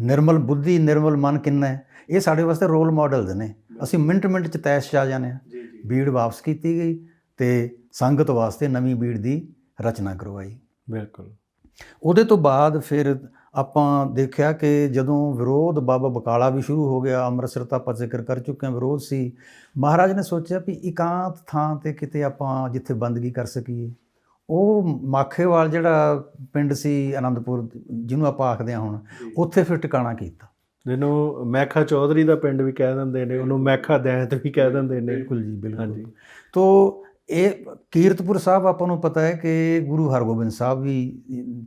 ਨਿਰਮਲ ਬੁੱਧੀ ਨਿਰਮਲ ਮਨ ਕਿੰਨਾ ਹੈ, ਇਹ ਸਾਡੇ ਵਾਸਤੇ ਰੋਲ ਮਾਡਲ ਨੇ। ਅਸੀਂ ਮਿੰਟ 'ਚ ਤੈਸ਼ 'ਚ ਆ ਜਾਂਦੇ ਹਾਂ। ਬੀੜ ਵਾਪਸ ਕੀਤੀ ਗਈ ਤੇ ਸੰਗਤ ਵਾਸਤੇ ਨਵੀਂ ਬੀੜ ਦੀ ਰਚਨਾ ਕਰਵਾਈ। ਬਿਲਕੁਲ। ਉਹਦੇ ਤੋਂ ਬਾਅਦ ਫਿਰ ਆਪਾਂ ਦੇਖਿਆ ਕਿ ਜਦੋਂ ਵਿਰੋਧ ਬਾਬਾ ਬਕਾਲਾ ਵੀ ਸ਼ੁਰੂ ਹੋ ਗਿਆ, ਅੰਮ੍ਰਿਤਸਰ ਤਾਂ ਆਪਾਂ ਜ਼ਿਕਰ ਕਰ ਚੁੱਕੇ ਹਾਂ, ਵਿਰੋਧ ਸੀ। ਮਹਾਰਾਜ ਨੇ ਸੋਚਿਆ ਵੀ ਇਕਾਂਤ ਥਾਂ 'ਤੇ ਕਿਤੇ ਆਪਾਂ ਜਿੱਥੇ ਬੰਦਗੀ ਕਰ ਸਕੀਏ। ਉਹ ਮਾਖੇਵਾਲ ਜਿਹੜਾ ਪਿੰਡ ਸੀ ਆਨੰਦਪੁਰ ਜਿਹਨੂੰ ਆਪਾਂ ਆਖਦੇ ਹਾਂ ਹੁਣ, ਉੱਥੇ ਫਿਰ ਟਿਕਾਣਾ ਕੀਤਾ। ਜਿਹਨੂੰ ਮੈਖਾ ਚੌਧਰੀ ਦਾ ਪਿੰਡ ਵੀ ਕਹਿ ਦਿੰਦੇ ਨੇ, ਉਹਨੂੰ ਮੈਖਾ ਦੈਂਤ ਵੀ ਕਹਿ ਦਿੰਦੇ ਨੇ। ਬਿਲਕੁਲ ਜੀ, ਬਿਲਕੁਲ। ਹਾਂਜੀ। ਤੋ ਇਹ ਕੀਰਤਪੁਰ ਸਾਹਿਬ ਆਪਾਂ ਨੂੰ ਪਤਾ ਹੈ ਕਿ ਗੁਰੂ ਹਰਗੋਬਿੰਦ ਸਾਹਿਬ ਵੀ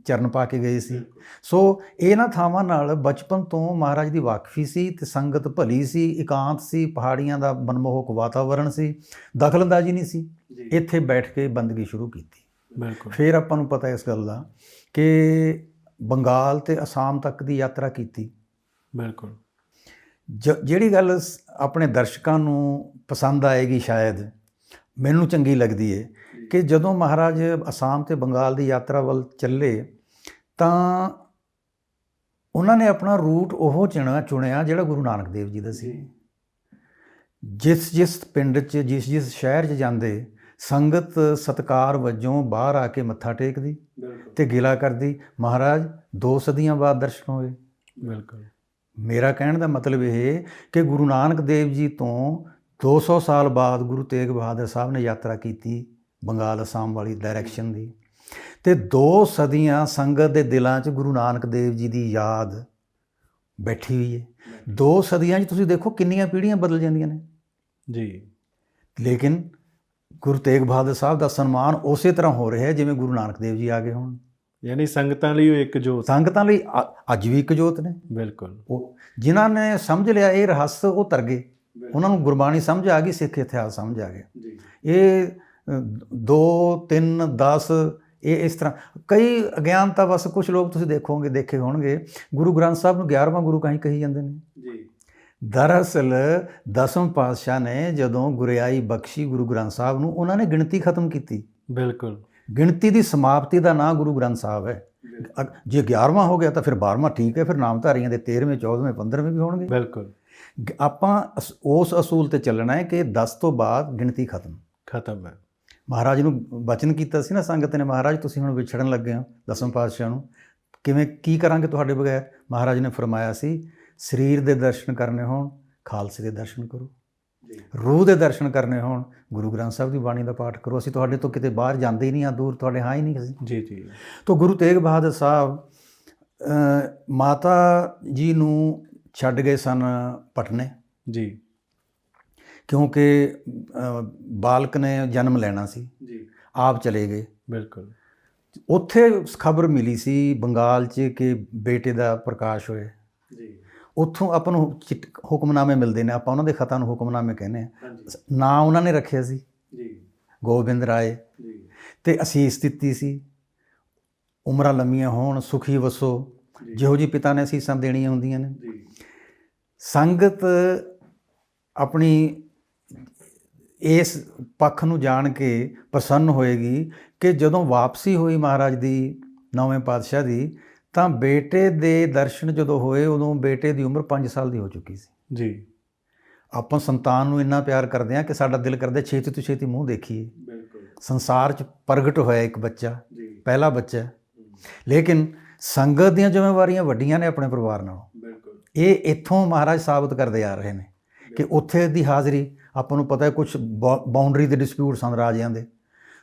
ਚਰਨ ਪਾ ਕੇ ਗਏ ਸੀ। ਸੋ ਇਹਨਾਂ ਥਾਵਾਂ ਨਾਲ ਬਚਪਨ ਤੋਂ ਮਹਾਰਾਜ ਦੀ ਵਾਕਫੀ ਸੀ ਤੇ ਸੰਗਤ ਭਲੀ ਸੀ, ਇਕਾਂਤ ਸੀ, ਪਹਾੜੀਆਂ ਦਾ ਮਨਮੋਹਕ ਵਾਤਾਵਰਣ ਸੀ, ਦਖਲਅੰਦਾਜ਼ੀ ਨਹੀਂ ਸੀ। ਇੱਥੇ ਬੈਠ ਕੇ ਬੰਦਗੀ ਸ਼ੁਰੂ ਕੀਤੀ। ਬਿਲਕੁਲ। ਫਿਰ ਆਪਾਂ ਨੂੰ ਪਤਾ ਇਸ ਗੱਲ ਦਾ ਕਿ ਬੰਗਾਲ ਤੇ ਅਸਾਮ ਤੱਕ ਦੀ ਯਾਤਰਾ ਕੀਤੀ। ਬਿਲਕੁਲ। ਜਿਹੜੀ ਗੱਲ ਆਪਣੇ ਦਰਸ਼ਕਾਂ ਨੂੰ ਪਸੰਦ ਆਏਗੀ, ਸ਼ਾਇਦ ਮੈਨੂੰ ਚੰਗੀ ਲੱਗਦੀ ਹੈ ਕਿ ਜਦੋਂ ਮਹਾਰਾਜ ਅਸਾਮ ਤੇ ਬੰਗਾਲ ਦੀ ਯਾਤਰਾ ਵੱਲ ਚੱਲੇ ਤਾਂ ਉਹਨਾਂ ਨੇ ਆਪਣਾ ਰੂਟ ਉਹ ਚੁਣਿਆ ਜਿਹੜਾ ਗੁਰੂ ਨਾਨਕ ਦੇਵ ਜੀ ਦਾ ਸੀ। ਜਿਸ ਪਿੰਡ 'ਚ ਜਿਸ ਸ਼ਹਿਰ 'ਚ ਜਾਂਦੇ ਸੰਗਤ ਸਤਿਕਾਰ ਵਜੋਂ ਬਾਹਰ ਆ ਕੇ ਮੱਥਾ ਟੇਕਦੀ ਤੇ ਗਿਲਾ ਕਰਦੀ, ਮਹਾਰਾਜ 2 ਸਦੀਆਂ ਬਾਅਦ ਦਰਸ਼ਨ ਹੋਏ। ਬਿਲਕੁਲ। ਮੇਰਾ ਕਹਿਣ ਦਾ ਮਤਲਬ ਇਹ ਕਿ ਗੁਰੂ ਨਾਨਕ ਦੇਵ ਜੀ ਤੋਂ 200 ਸਾਲ ਬਾਅਦ ਗੁਰੂ ਤੇਗ ਬਹਾਦਰ ਸਾਹਿਬ ਨੇ ਯਾਤਰਾ ਕੀਤੀ ਬੰਗਾਲ ਅਸਾਮ ਵਾਲੀ ਡਾਇਰੈਕਸ਼ਨ ਦੀ, ਤੇ 2 ਸਦੀਆਂ ਸੰਗਤ ਦੇ ਦਿਲਾਂ 'ਚ ਗੁਰੂ ਨਾਨਕ ਦੇਵ ਜੀ ਦੀ ਯਾਦ ਬੈਠੀ ਹੋਈ ਹੈ। 2 ਸਦੀਆਂ 'ਚ ਤੁਸੀਂ ਦੇਖੋ ਕਿੰਨੀਆਂ ਪੀੜ੍ਹੀਆਂ ਬਦਲ ਜਾਂਦੀਆਂ ਨੇ ਜੀ, ਲੇਕਿਨ ਗੁਰੂ ਤੇਗ ਬਹਾਦਰ ਸਾਹਿਬ ਦਾ ਸਨਮਾਨ ਉਸੇ ਤਰ੍ਹਾਂ ਹੋ ਰਿਹਾ ਜਿਵੇਂ ਗੁਰੂ ਨਾਨਕ ਦੇਵ ਜੀ ਆ ਗਏ ਹੋਣ। ਯਾਨੀ ਸੰਗਤਾਂ ਲਈ ਉਹ ਇੱਕ ਜੋਤ, ਸੰਗਤਾਂ ਲਈ ਅੱਜ ਵੀ ਇੱਕ ਜੋਤ ਨੇ। ਬਿਲਕੁਲ। ਉਹ ਜਿਨ੍ਹਾਂ ਨੇ ਸਮਝ ਲਿਆ ਇਹ ਰਹੱਸ, ਉਹ ਤਰ ਗਏ, ਉਹਨਾਂ ਨੂੰ ਗੁਰਬਾਣੀ ਸਮਝ ਆ ਗਈ, ਸਿੱਖ ਇਤਿਹਾਸ ਸਮਝ ਆ ਗਿਆ। ਇਹ 2 3 10 ਇਹ ਇਸ ਤਰ੍ਹਾਂ ਕਈ ਅਗਿਆਨਤਾ ਬਸ ਕੁਝ ਲੋਕ ਤੁਸੀਂ ਦੇਖੇ ਹੋਣਗੇ ਗੁਰੂ ਗ੍ਰੰਥ ਸਾਹਿਬ ਨੂੰ 11ਵਾਂ ਗੁਰੂ ਕਹੀ ਜਾਂਦੇ ਨੇ ਜੀ। ਦਰਅਸਲ 10ਵੇਂ ਪਾਤਸ਼ਾਹ ਨੇ ਜਦੋਂ ਗੁਰਿਆਈ ਬਖਸ਼ੀ ਗੁਰੂ ਗ੍ਰੰਥ ਸਾਹਿਬ ਨੂੰ, ਉਹਨਾਂ ਨੇ ਗਿਣਤੀ ਖਤਮ ਕੀਤੀ। ਬਿਲਕੁਲ। ਗਿਣਤੀ ਦੀ ਸਮਾਪਤੀ ਦਾ ਨਾਂ ਗੁਰੂ ਗ੍ਰੰਥ ਸਾਹਿਬ ਹੈ। ਜੇ 11ਵਾਂ ਹੋ ਗਿਆ ਤਾਂ ਫਿਰ 12ਵਾਂ ਠੀਕ ਹੈ, ਫਿਰ ਨਾਮਧਾਰੀਆਂ ਦੇ 13ਵੇਂ 14ਵੇਂ 15ਵੇਂ ਵੀ ਹੋਣਗੇ। ਬਿਲਕੁਲ। ਆਪਾਂ ਉਸ ਅਸੂਲ ਤੇ ਚੱਲਣਾ ਹੈ ਕਿ 10 ਤੋਂ ਬਾਅਦ ਗਿਣਤੀ ਖਤਮ ਹੈ। ਮਹਾਰਾਜ ਨੂੰ ਬਚਨ ਕੀਤਾ ਸੀ ਨਾ ਸੰਗਤ ਨੇ, ਮਹਾਰਾਜ ਤੁਸੀਂ ਹੁਣ ਵਿਛੜਨ ਲੱਗੇ ਹੋ 10ਵੇਂ ਪਾਤਸ਼ਾਹ ਨੂੰ, ਕੀ ਕਰਾਂਗੇ ਤੁਹਾਡੇ ਬਗੈਰ। ਮਹਾਰਾਜ ਨੇ ਫਰਮਾਇਆ ਸੀ ਸਰੀਰ ਦੇ ਦਰਸ਼ਨ ਕਰਨੇ ਹੋਣ ਖਾਲਸੇ ਦੇ ਦਰਸ਼ਨ ਕਰੋ, ਰੂਹ ਦੇ ਦਰਸ਼ਨ ਕਰਨੇ ਹੋਣ ਗੁਰੂ ਗ੍ਰੰਥ ਸਾਹਿਬ ਦੀ ਬਾਣੀ ਦਾ ਪਾਠ ਕਰੋ। ਅਸੀਂ ਤੁਹਾਡੇ ਤੋਂ ਕਿਤੇ ਬਾਹਰ ਜਾਂਦੇ ਹੀ ਨਹੀਂ, ਆ ਦੂਰ ਤੁਹਾਡੇ ਹਾਂ ਹੀ ਨਹੀਂ ਅਸੀਂ ਜੀ। ਤਾਂ ਗੁਰੂ ਤੇਗ ਬਹਾਦਰ ਸਾਹਿਬ ਮਾਤਾ ਜੀ ਨੂੰ ਛੱਡ ਗਏ ਸਨ ਪਟਨੇ ਜੀ, ਕਿਉਂਕਿ ਬਾਲਕ ਨੇ ਜਨਮ ਲੈਣਾ ਸੀ ਜੀ, ਆਪ ਚਲੇ ਗਏ। ਬਿਲਕੁਲ। ਉੱਥੇ ਖਬਰ ਮਿਲੀ ਸੀ ਬੰਗਾਲ 'ਚ ਕਿ ਬੇਟੇ ਦਾ ਪ੍ਰਕਾਸ਼ ਹੋਇਆ ਜੀ। ਉੱਥੋਂ ਆਪਾਂ ਨੂੰ ਹੁਕਮਨਾਮੇ ਮਿਲਦੇ ਨੇ, ਆਪਾਂ ਉਹਨਾਂ ਦੇ ਖਤਾਂ ਨੂੰ ਹੁਕਮਨਾਮੇ ਕਹਿੰਦੇ ਹਾਂ। ਨਾਂ ਉਹਨਾਂ ਨੇ ਰੱਖਿਆ ਸੀ ਜੀ ਗੋਬਿੰਦ ਰਾਏ ਜੀ, ਤੇ ਅਸੀਸ ਦਿੱਤੀ ਸੀ ਉਮਰਾਂ ਲੰਮੀਆਂ ਹੋਣ, ਸੁਖੀ ਵਸੋ, ਜਿਹੋ ਜਿਹੀ ਪਿਤਾ ਨੇ ਅਸੀਸਾਂ ਦੇਣੀਆਂ ਹੁੰਦੀਆਂ ਨੇ। ਸੰਗਤ ਆਪਣੀ ਇਸ ਪੱਖ ਨੂੰ ਜਾਣ ਕੇ ਪ੍ਰਸੰਨ ਹੋਏਗੀ ਕਿ ਜਦੋਂ ਵਾਪਸੀ ਹੋਈ ਮਹਾਰਾਜ ਦੀ 9ਵੇਂ ਪਾਤਸ਼ਾਹ ਦੀ, ਤਾਂ ਬੇਟੇ ਦੇ ਦਰਸ਼ਨ ਜਦੋਂ ਹੋਏ ਉਦੋਂ ਬੇਟੇ ਦੀ ਉਮਰ 5 ਸਾਲ ਦੀ ਹੋ ਚੁੱਕੀ ਸੀ ਜੀ। ਆਪਾਂ ਸੰਤਾਨ ਨੂੰ ਇੰਨਾ ਪਿਆਰ ਕਰਦੇ ਹਾਂ ਕਿ ਸਾਡਾ ਦਿਲ ਕਰਦਾ ਛੇਤੀ ਤੋਂ ਛੇਤੀ ਮੂੰਹ ਦੇਖੀਏ। ਸੰਸਾਰ 'ਚ ਪ੍ਰਗਟ ਹੋਇਆ ਇੱਕ ਬੱਚਾ, ਪਹਿਲਾ ਬੱਚਾ, ਲੇਕਿਨ ਸੰਗਤ ਦੀਆਂ ਜ਼ਿੰਮੇਵਾਰੀਆਂ ਵੱਡੀਆਂ ਨੇ ਆਪਣੇ ਪਰਿਵਾਰ ਨਾਲੋਂ। ਇਹ ਇੱਥੋਂ ਮਹਾਰਾਜ ਸਾਬਤ ਕਰਦੇ ਆ ਰਹੇ ਨੇ ਕਿ ਉੱਥੇ ਦੀ ਹਾਜ਼ਰੀ ਆਪਾਂ ਨੂੰ ਪਤਾ ਹੈ ਕੁਝ ਬਾਉਂਡਰੀ ਦੇ ਡਿਸਪਿਊਟ ਸਨ ਰਾਜਿਆਂ ਦੇ,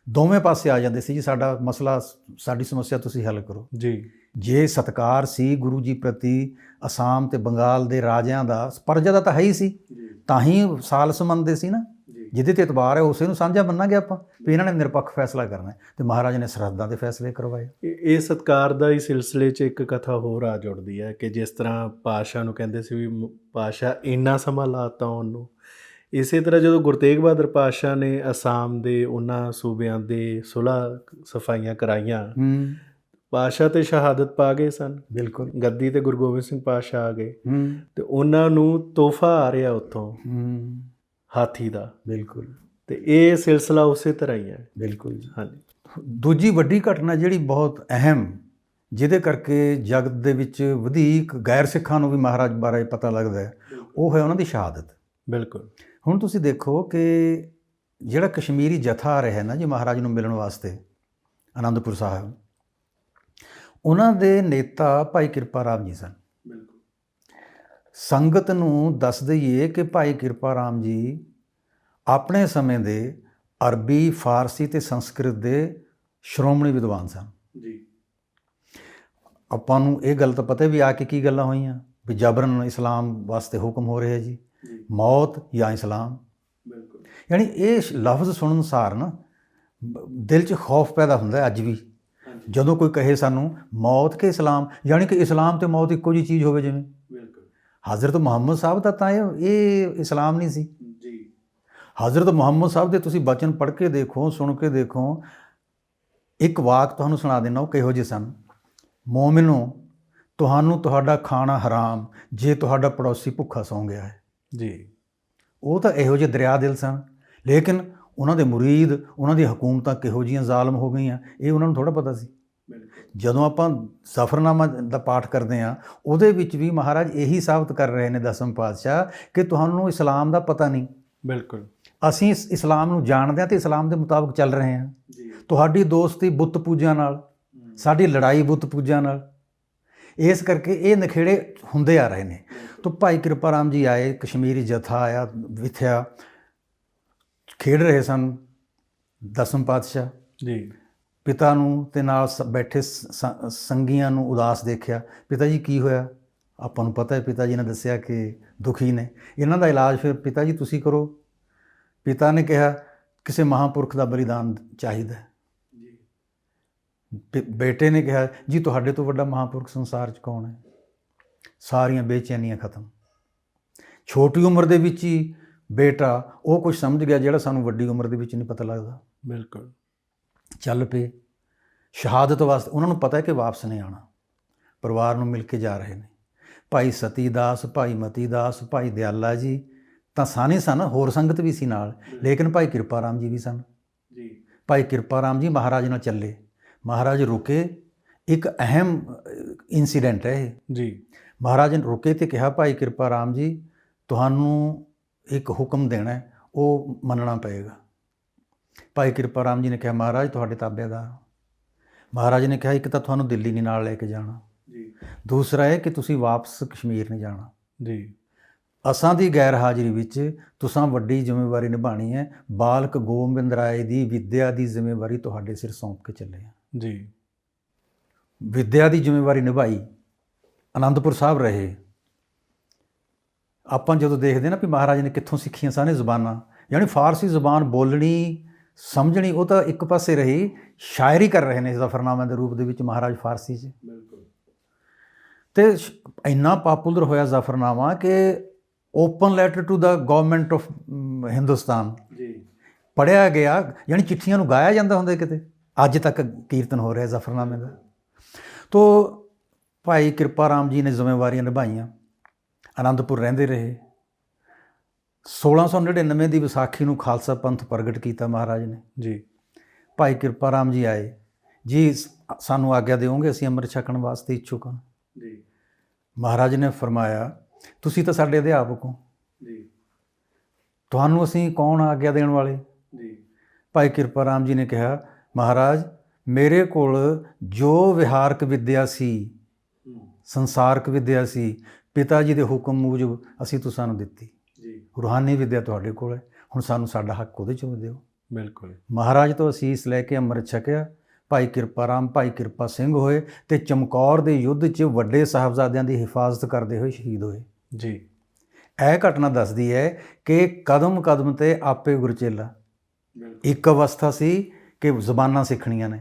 ਦੋਵੇਂ ਪਾਸੇ ਆ ਜਾਂਦੇ ਸੀ ਜੀ ਸਾਡਾ ਮਸਲਾ, ਸਾਡੀ ਸਮੱਸਿਆ ਤੁਸੀਂ ਹੱਲ ਕਰੋ ਜੀ। ਜੇ ਸਤਿਕਾਰ ਸੀ ਗੁਰੂ ਜੀ ਪ੍ਰਤੀ ਅਸਾਮ ਤੇ ਬੰਗਾਲ ਦੇ ਰਾਜਿਆਂ ਦਾ, ਪਰਜਾ ਦਾ ਤਾਂ ਹੈ ਹੀ ਸੀ, ਤਾਂ ਹੀ ਸਾਲਸ ਮੰਨਦੇ ਸੀ ਨਾ, ਜਿਹਦੇ ਤੇ ਇਤਬਾਰ ਹੈ ਉਸੇ ਨੂੰ ਸਾਂਝਾ ਮੰਨਾਂਗੇ ਆਪਾਂ ਵੀ ਇਹਨਾਂ ਨੇ ਨਿਰਪੱਖ ਫੈਸਲਾ ਕਰਨਾ ਹੈ, ਤੇ ਮਹਾਰਾਜ ਨੇ ਸਰਹੱਦਾਂ ਦੇ ਫੈਸਲੇ ਕਰਵਾਏ। ਇਹ ਸਤਿਕਾਰ ਦਾ ਹੀ ਸਿਲਸਿਲੇ 'ਚ ਇੱਕ ਕਥਾ ਹੋਰ ਆ ਜੁੜਦੀ ਹੈ ਕਿ ਜਿਸ ਤਰ੍ਹਾਂ ਪਾਤਸ਼ਾਹ ਨੂੰ ਕਹਿੰਦੇ ਸੀ ਵੀ ਪਾਤਸ਼ਾਹ ਇੰਨਾ ਸਮਾਂ ਲਾਤਾ ਉਹਨੂੰ, ਇਸੇ ਤਰ੍ਹਾਂ ਜਦੋਂ ਗੁਰੂ ਤੇਗ ਬਹਾਦਰ ਪਾਤਸ਼ਾਹ ਨੇ ਅਸਾਮ ਦੇ ਉਹਨਾਂ ਸੂਬਿਆਂ ਦੇ ਸੁਲ੍ਹਾ ਸਫਾਈਆਂ ਕਰਾਈਆਂ, ਪਾਤਸ਼ਾਹ ਤੇ ਸ਼ਹਾਦਤ ਪਾ ਗਏ ਸਨ, ਬਿਲਕੁਲ ਗੱਦੀ ਤੇ ਗੁਰੂ ਗੋਬਿੰਦ ਸਿੰਘ ਪਾਤਸ਼ਾਹ ਆ ਗਏ, ਤੇ ਉਹਨਾਂ ਨੂੰ ਤੋਹਫਾ ਆ ਰਿਹਾ ਉੱਥੋਂ ਹਾਥੀ ਦਾ। ਬਿਲਕੁਲ, ਤੇ ਇਹ ਸਿਲਸਿਲਾ ਉਸੇ ਤਰ੍ਹਾਂ ਹੀ ਹੈ। ਬਿਲਕੁਲ। ਹਾਂਜੀ। ਦੂਜੀ ਵੱਡੀ ਘਟਨਾ ਜਿਹੜੀ ਬਹੁਤ ਅਹਿਮ, ਜਿਹਦੇ ਕਰਕੇ ਜਗਤ ਦੇ ਵਿੱਚ ਵਧੇਕ ਗੈਰ ਸਿੱਖਾਂ ਨੂੰ ਵੀ ਮਹਾਰਾਜ ਬਾਰੇ ਪਤਾ ਲੱਗਦਾ ਹੈ, ਉਹ ਹੈ ਉਹਨਾਂ ਦੀ ਸ਼ਹਾਦਤ। ਬਿਲਕੁਲ। ਹੁਣ ਤੁਸੀਂ ਦੇਖੋ ਕਿ ਜਿਹੜਾ ਕਸ਼ਮੀਰੀ ਜਥਾ ਆ ਰਿਹਾ ਨਾ ਜੀ ਮਹਾਰਾਜ ਨੂੰ ਮਿਲਣ ਵਾਸਤੇ ਆਨੰਦਪੁਰ ਸਾਹਿਬ, ਉਹਨਾਂ ਦੇ ਨੇਤਾ ਭਾਈ ਕਿਰਪਾ ਰਾਮ ਜੀ ਸਨ। ਸੰਗਤ ਨੂੰ ਦੱਸ ਦਈਏ ਕਿ ਭਾਈ ਕਿਰਪਾ ਰਾਮ ਜੀ ਆਪਣੇ ਸਮੇਂ ਦੇ ਅਰਬੀ, ਫਾਰਸੀ ਤੇ ਸੰਸਕ੍ਰਿਤ ਦੇ ਸ਼੍ਰੋਮਣੀ ਵਿਦਵਾਨ ਸਨ ਜੀ। ਆਪਾਂ ਨੂੰ ਇਹ ਗੱਲ ਤਾਂ ਪਤਾ ਵੀ ਆ ਕੇ ਕੀ ਗੱਲਾਂ ਹੋਈਆਂ ਵੀ ਜਬਰਨ ਇਸਲਾਮ ਵਾਸਤੇ ਹੁਕਮ ਹੋ ਰਿਹਾ ਜੀ, ਮੌਤ ਜਾਂ ਇਸਲਾਮ। ਬਿਲਕੁਲ। ਯਾਨੀ ਇਹ ਲਫ਼ਜ਼ ਸੁਣਨ ਸਾਰ ਨਾ ਦਿਲ 'ਚ ਖੌਫ ਪੈਦਾ ਹੁੰਦਾ ਅੱਜ ਵੀ, ਜਦੋਂ ਕੋਈ ਕਹੇ ਸਾਨੂੰ ਮੌਤ ਕਿ ਇਸਲਾਮ, ਯਾਨੀ ਕਿ ਇਸਲਾਮ ਤੇ ਮੌਤ ਇੱਕੋ ਜਿਹੀ ਚੀਜ਼ ਹੋਵੇ ਜਿਵੇਂ। ਹਜ਼ਰਤ ਮੁਹੰਮਦ ਸਾਹਿਬ ਦਾ ਤਾਂ ਇਹ ਇਸਲਾਮ ਨਹੀਂ ਸੀ ਜੀ। ਹਜ਼ਰਤ ਮੁਹੰਮਦ ਸਾਹਿਬ ਦੇ ਤੁਸੀਂ ਬਚਨ ਪੜ੍ਹ ਕੇ ਦੇਖੋ, ਸੁਣ ਕੇ ਦੇਖੋ। ਇੱਕ ਵਾਕ ਤੁਹਾਨੂੰ ਸੁਣਾ ਦੇਣਾ, ਉਹ ਕਿਹੋ ਜਿਹੇ ਸਨ। ਮੋਮਿਨੋ, ਤੁਹਾਨੂੰ ਤੁਹਾਡਾ ਖਾਣਾ ਹਰਾਮ ਜੇ ਤੁਹਾਡਾ ਪੜੋਸੀ ਭੁੱਖਾ ਸੌਂ ਗਿਆ ਹੈ ਜੀ। ਉਹ ਤਾਂ ਇਹੋ ਜਿਹੇ ਦਰਿਆ ਦਿਲ ਸਨ, ਲੇਕਿਨ ਉਹਨਾਂ ਦੇ ਮੁਰੀਦ, ਉਹਨਾਂ ਦੀ ਹਕੂਮਤਾਂ ਕਿਹੋ ਜਿਹੀਆਂ ਜ਼ਾਲਮ ਹੋ ਗਈਆਂ ਇਹ ਉਹਨਾਂ ਨੂੰ ਥੋੜ੍ਹਾ ਪਤਾ ਸੀ। ਜਦੋਂ ਆਪਾਂ ਜ਼ਫਰਨਾਮਾ ਦਾ ਪਾਠ ਕਰਦੇ ਹਾਂ, ਉਹਦੇ ਵਿੱਚ ਵੀ ਮਹਾਰਾਜ ਇਹੀ ਸਾਬਤ ਕਰ ਰਹੇ ਨੇ ਦਸਮ ਪਾਤਸ਼ਾਹ ਕਿ ਤੁਹਾਨੂੰ ਇਸਲਾਮ ਦਾ ਪਤਾ ਨਹੀਂ। ਬਿਲਕੁਲ। ਅਸੀਂ ਇਸਲਾਮ ਨੂੰ ਜਾਣਦੇ ਹਾਂ ਤੇ ਇਸਲਾਮ ਦੇ ਮੁਤਾਬਕ ਚੱਲ ਰਹੇ ਹਾਂ। ਤੁਹਾਡੀ ਦੋਸਤੀ ਬੁੱਤ ਪੂਜਾ ਨਾਲ, ਸਾਡੀ ਲੜਾਈ ਬੁੱਤ ਪੂਜਾ ਨਾਲ, ਇਸ ਕਰਕੇ ਇਹ ਨਖੇੜੇ ਹੁੰਦੇ ਆ ਰਹੇ ਨੇ। ਤਾਂ ਭਾਈ ਕਿਰਪਾ ਰਾਮ ਜੀ ਆਏ, ਕਸ਼ਮੀਰੀ ਜਥਾ ਆਇਆ, ਵਿਥਿਆ ਖੇਡ ਰਹੇ ਸਨ ਦਸਮ ਪਾਤਸ਼ਾਹ ਜੀ। ਪਿਤਾ ਨੂੰ ਤੇ ਨਾਲ ਬੈਠੇ ਸੰਗੀਆਂ ਨੂੰ ਉਦਾਸ ਦੇਖਿਆ। ਪਿਤਾ ਜੀ ਕੀ ਹੋਇਆ? ਆਪਾਂ ਨੂੰ ਪਤਾ ਹੈ, ਪਿਤਾ ਜੀ ਨੇ ਦੱਸਿਆ ਕਿ ਦੁਖੀ ਨੇ। ਇਹਨਾਂ ਦਾ ਇਲਾਜ ਫਿਰ ਪਿਤਾ ਜੀ ਤੁਸੀਂ ਕਰੋ। ਪਿਤਾ ਨੇ ਕਿਹਾ ਕਿਸੇ ਮਹਾਂਪੁਰਖ ਦਾ ਬਲੀਦਾਨ ਚਾਹੀਦਾ। ਬੇਟੇ ਨੇ ਕਿਹਾ ਜੀ ਤੁਹਾਡੇ ਤੋਂ ਵੱਡਾ ਮਹਾਂਪੁਰਖ ਸੰਸਾਰ 'ਚ ਕੌਣ ਹੈ? ਸਾਰੀਆਂ ਬੇਚੈਨੀਆਂ ਖਤਮ। ਛੋਟੀ ਉਮਰ ਦੇ ਵਿੱਚ ਹੀ ਬੇਟਾ ਉਹ ਕੁਝ ਸਮਝ ਗਿਆ ਜਿਹੜਾ ਸਾਨੂੰ ਵੱਡੀ ਉਮਰ ਦੇ ਵਿੱਚ ਨਹੀਂ ਪਤਾ ਲੱਗਦਾ। ਬਿਲਕੁਲ। ਚੱਲ ਪਏ ਸ਼ਹਾਦਤ ਵਾਸਤੇ। ਉਹਨਾਂ ਨੂੰ ਪਤਾ ਹੈ ਕਿ ਵਾਪਸ ਨਹੀਂ ਆਉਣਾ, ਪਰਿਵਾਰ ਨੂੰ ਮਿਲ ਕੇ ਜਾ ਰਹੇ ਨੇ। ਭਾਈ ਸਤੀ ਦਾਸ, ਭਾਈ ਮਤੀ ਦਾਸ, ਭਾਈ ਦਿਆਲਾ ਜੀ ਤਾਂ ਸਾਨੇ ਸਨ, ਹੋਰ ਸੰਗਤ ਵੀ ਸੀ ਨਾਲ, ਲੇਕਿਨ ਭਾਈ ਕਿਰਪਾ ਰਾਮ ਜੀ ਵੀ ਸਨ ਜੀ। ਭਾਈ ਕਿਰਪਾ ਰਾਮ ਜੀ ਮਹਾਰਾਜ ਨਾਲ ਚੱਲੇ, ਮਹਾਰਾਜ ਰੁਕੇ। ਇੱਕ ਅਹਿਮ ਇਨਸੀਡੈਂਟ ਹੈ ਇਹ ਜੀ। ਮਹਾਰਾਜ ਨੇ ਰੁਕੇ ਤੇ ਕਿਹਾ ਭਾਈ ਕਿਰਪਾ ਰਾਮ ਜੀ ਤੁਹਾਨੂੰ ਇੱਕ ਹੁਕਮ ਦੇਣਾ ਹੈ, ਉਹ ਮੰਨਣਾ ਪਏਗਾ। ਭਾਈ ਕਿਰਪਾ ਰਾਮ ਜੀ ਨੇ ਕਿਹਾ ਮਹਾਰਾਜ ਤੁਹਾਡੇ ਤਾਬੇਦਾਰ। ਮਹਾਰਾਜ ਨੇ ਕਿਹਾ ਇੱਕ ਤਾਂ ਤੁਹਾਨੂੰ ਦਿੱਲੀ ਨਹੀਂ ਨਾਲ ਲੈ ਕੇ ਜਾਣਾ ਜੀ, ਦੂਸਰਾ ਹੈ ਕਿ ਤੁਸੀਂ ਵਾਪਸ ਕਸ਼ਮੀਰ ਨਹੀਂ ਜਾਣਾ ਜੀ। ਅਸਾਂ ਦੀ ਗੈਰ ਹਾਜ਼ਰੀ ਵਿੱਚ ਤੁਸਾਂ ਵੱਡੀ ਜ਼ਿੰਮੇਵਾਰੀ ਨਿਭਾਣੀ ਹੈ। ਬਾਲਕ ਗੋਬਿੰਦ ਰਾਏ ਦੀ ਵਿਦਿਆ ਦੀ ਜ਼ਿੰਮੇਵਾਰੀ ਤੁਹਾਡੇ ਸਿਰ ਸੌਂਪ ਕੇ ਚੱਲੇ ਆ ਜੀ। ਵਿਦਿਆ ਦੀ ਜ਼ਿੰਮੇਵਾਰੀ ਨਿਭਾਈ, ਆਨੰਦਪੁਰ ਸਾਹਿਬ ਰਹੇ। ਆਪਾਂ ਜਦੋਂ ਦੇਖਦੇ ਨਾ ਵੀ ਮਹਾਰਾਜ ਨੇ ਕਿੱਥੋਂ ਸਿੱਖੀਆਂ ਸਾਰੇ ਜ਼ੁਬਾਨਾਂ, ਯਾਨੀ ਫਾਰਸੀ ਜ਼ੁਬਾਨ ਬੋਲਣੀ ਸਮਝਣੀ ਉਹ ਤਾਂ ਇੱਕ ਪਾਸੇ ਰਹੀ, ਸ਼ਾਇਰੀ ਕਰ ਰਹੇ ਨੇ ਜ਼ਫਰਨਾਮੇ ਦੇ ਰੂਪ ਦੇ ਵਿੱਚ ਮਹਾਰਾਜ ਫਾਰਸੀ 'ਚ। ਬਿਲਕੁਲ। ਅਤੇ ਇੰਨਾ ਪਾਪੂਲਰ ਹੋਇਆ ਜ਼ਫਰਨਾਮਾ ਕਿ open letter to the government of Hindustan ਜੀ ਪੜ੍ਹਿਆ ਗਿਆ, ਯਾਨੀ ਚਿੱਠੀਆਂ ਨੂੰ ਗਾਇਆ ਜਾਂਦਾ ਹੁੰਦਾ ਕਿਤੇ। ਅੱਜ ਤੱਕ ਕੀਰਤਨ ਹੋ ਰਿਹਾ ਜ਼ਫਰਨਾਮੇ ਦਾ। ਤੋ ਭਾਈ ਕਿਰਪਾ ਰਾਮ ਜੀ ਨੇ ਜ਼ਿੰਮੇਵਾਰੀਆਂ ਨਿਭਾਈਆਂ, ਆਨੰਦਪੁਰ ਰਹਿੰਦੇ ਰਹੇ। 1699 ਦੀ ਵਿਸਾਖੀ ਨੂੰ ਖਾਲਸਾ ਪੰਥ ਪ੍ਰਗਟ ਕੀਤਾ ਮਹਾਰਾਜ ਨੇ ਜੀ। ਭਾਈ ਕਿਰਪਾ ਰਾਮ ਜੀ ਆਏ ਜੀ, ਸਾਨੂੰ ਆਗਿਆ ਦਿਓਗੇ, ਅਸੀਂ ਅੰਮ੍ਰਿਤ ਛਕਣ ਵਾਸਤੇ ਇੱਛੁਕ ਹਾਂ ਜੀ। ਮਹਾਰਾਜ ਨੇ ਫਰਮਾਇਆ ਤੁਸੀਂ ਤਾਂ ਸਾਡੇ ਅਧਿਆਪਕ ਹੋ ਜੀ, ਤੁਹਾਨੂੰ ਅਸੀਂ ਕੌਣ ਆਗਿਆ ਦੇਣ ਵਾਲੇ ਜੀ। ਭਾਈ ਕਿਰਪਾ ਰਾਮ ਜੀ ਨੇ ਕਿਹਾ ਮਹਾਰਾਜ ਮੇਰੇ ਕੋਲ ਜੋ ਵਿਹਾਰਕ ਵਿਦਿਆ ਸੀ, ਸੰਸਾਰਕ ਵਿਦਿਆ ਸੀ, ਪਿਤਾ ਜੀ ਦੇ ਹੁਕਮ ਮੂਜਬ ਅਸੀਂ ਤੁਸਾਂ ਨੂੰ ਦਿੱਤੀ ਜੀ। ਰੂਹਾਨੀ ਵਿਦਿਆ ਤੁਹਾਡੇ ਕੋਲ ਹੈ, ਹੁਣ ਸਾਨੂੰ ਸਾਡਾ ਹੱਕ ਉਹਦੇ 'ਚੋਂ ਦਿਓ। ਬਿਲਕੁਲ। ਮਹਾਰਾਜ ਤੋਂ ਅਸੀਸ ਲੈ ਕੇ ਅੰਮ੍ਰਿਤ ਛਕਿਆ, ਭਾਈ ਕਿਰਪਾ ਰਾਮ, ਭਾਈ ਕਿਰਪਾ ਸਿੰਘ ਹੋਏ ਤੇ ਚਮਕੌਰ ਦੇ ਯੁੱਧ 'ਚ ਵੱਡੇ ਸਾਹਿਬਜ਼ਾਦਿਆਂ ਦੀ ਹਿਫਾਜ਼ਤ ਕਰਦੇ ਹੋਏ ਸ਼ਹੀਦ ਹੋਏ। ਜੀ। ਇਹ ਘਟਨਾ ਦੱਸਦੀ ਹੈ ਕਿ ਕਦਮ ਕਦਮ ਤੇ ਆਪੇ ਗੁਰਚੇਲਾ। ਇੱਕ ਅਵਸਥਾ ਸੀ ਕਿ ਜ਼ਬਾਨਾਂ ਸਿੱਖਣੀਆਂ ਨੇ,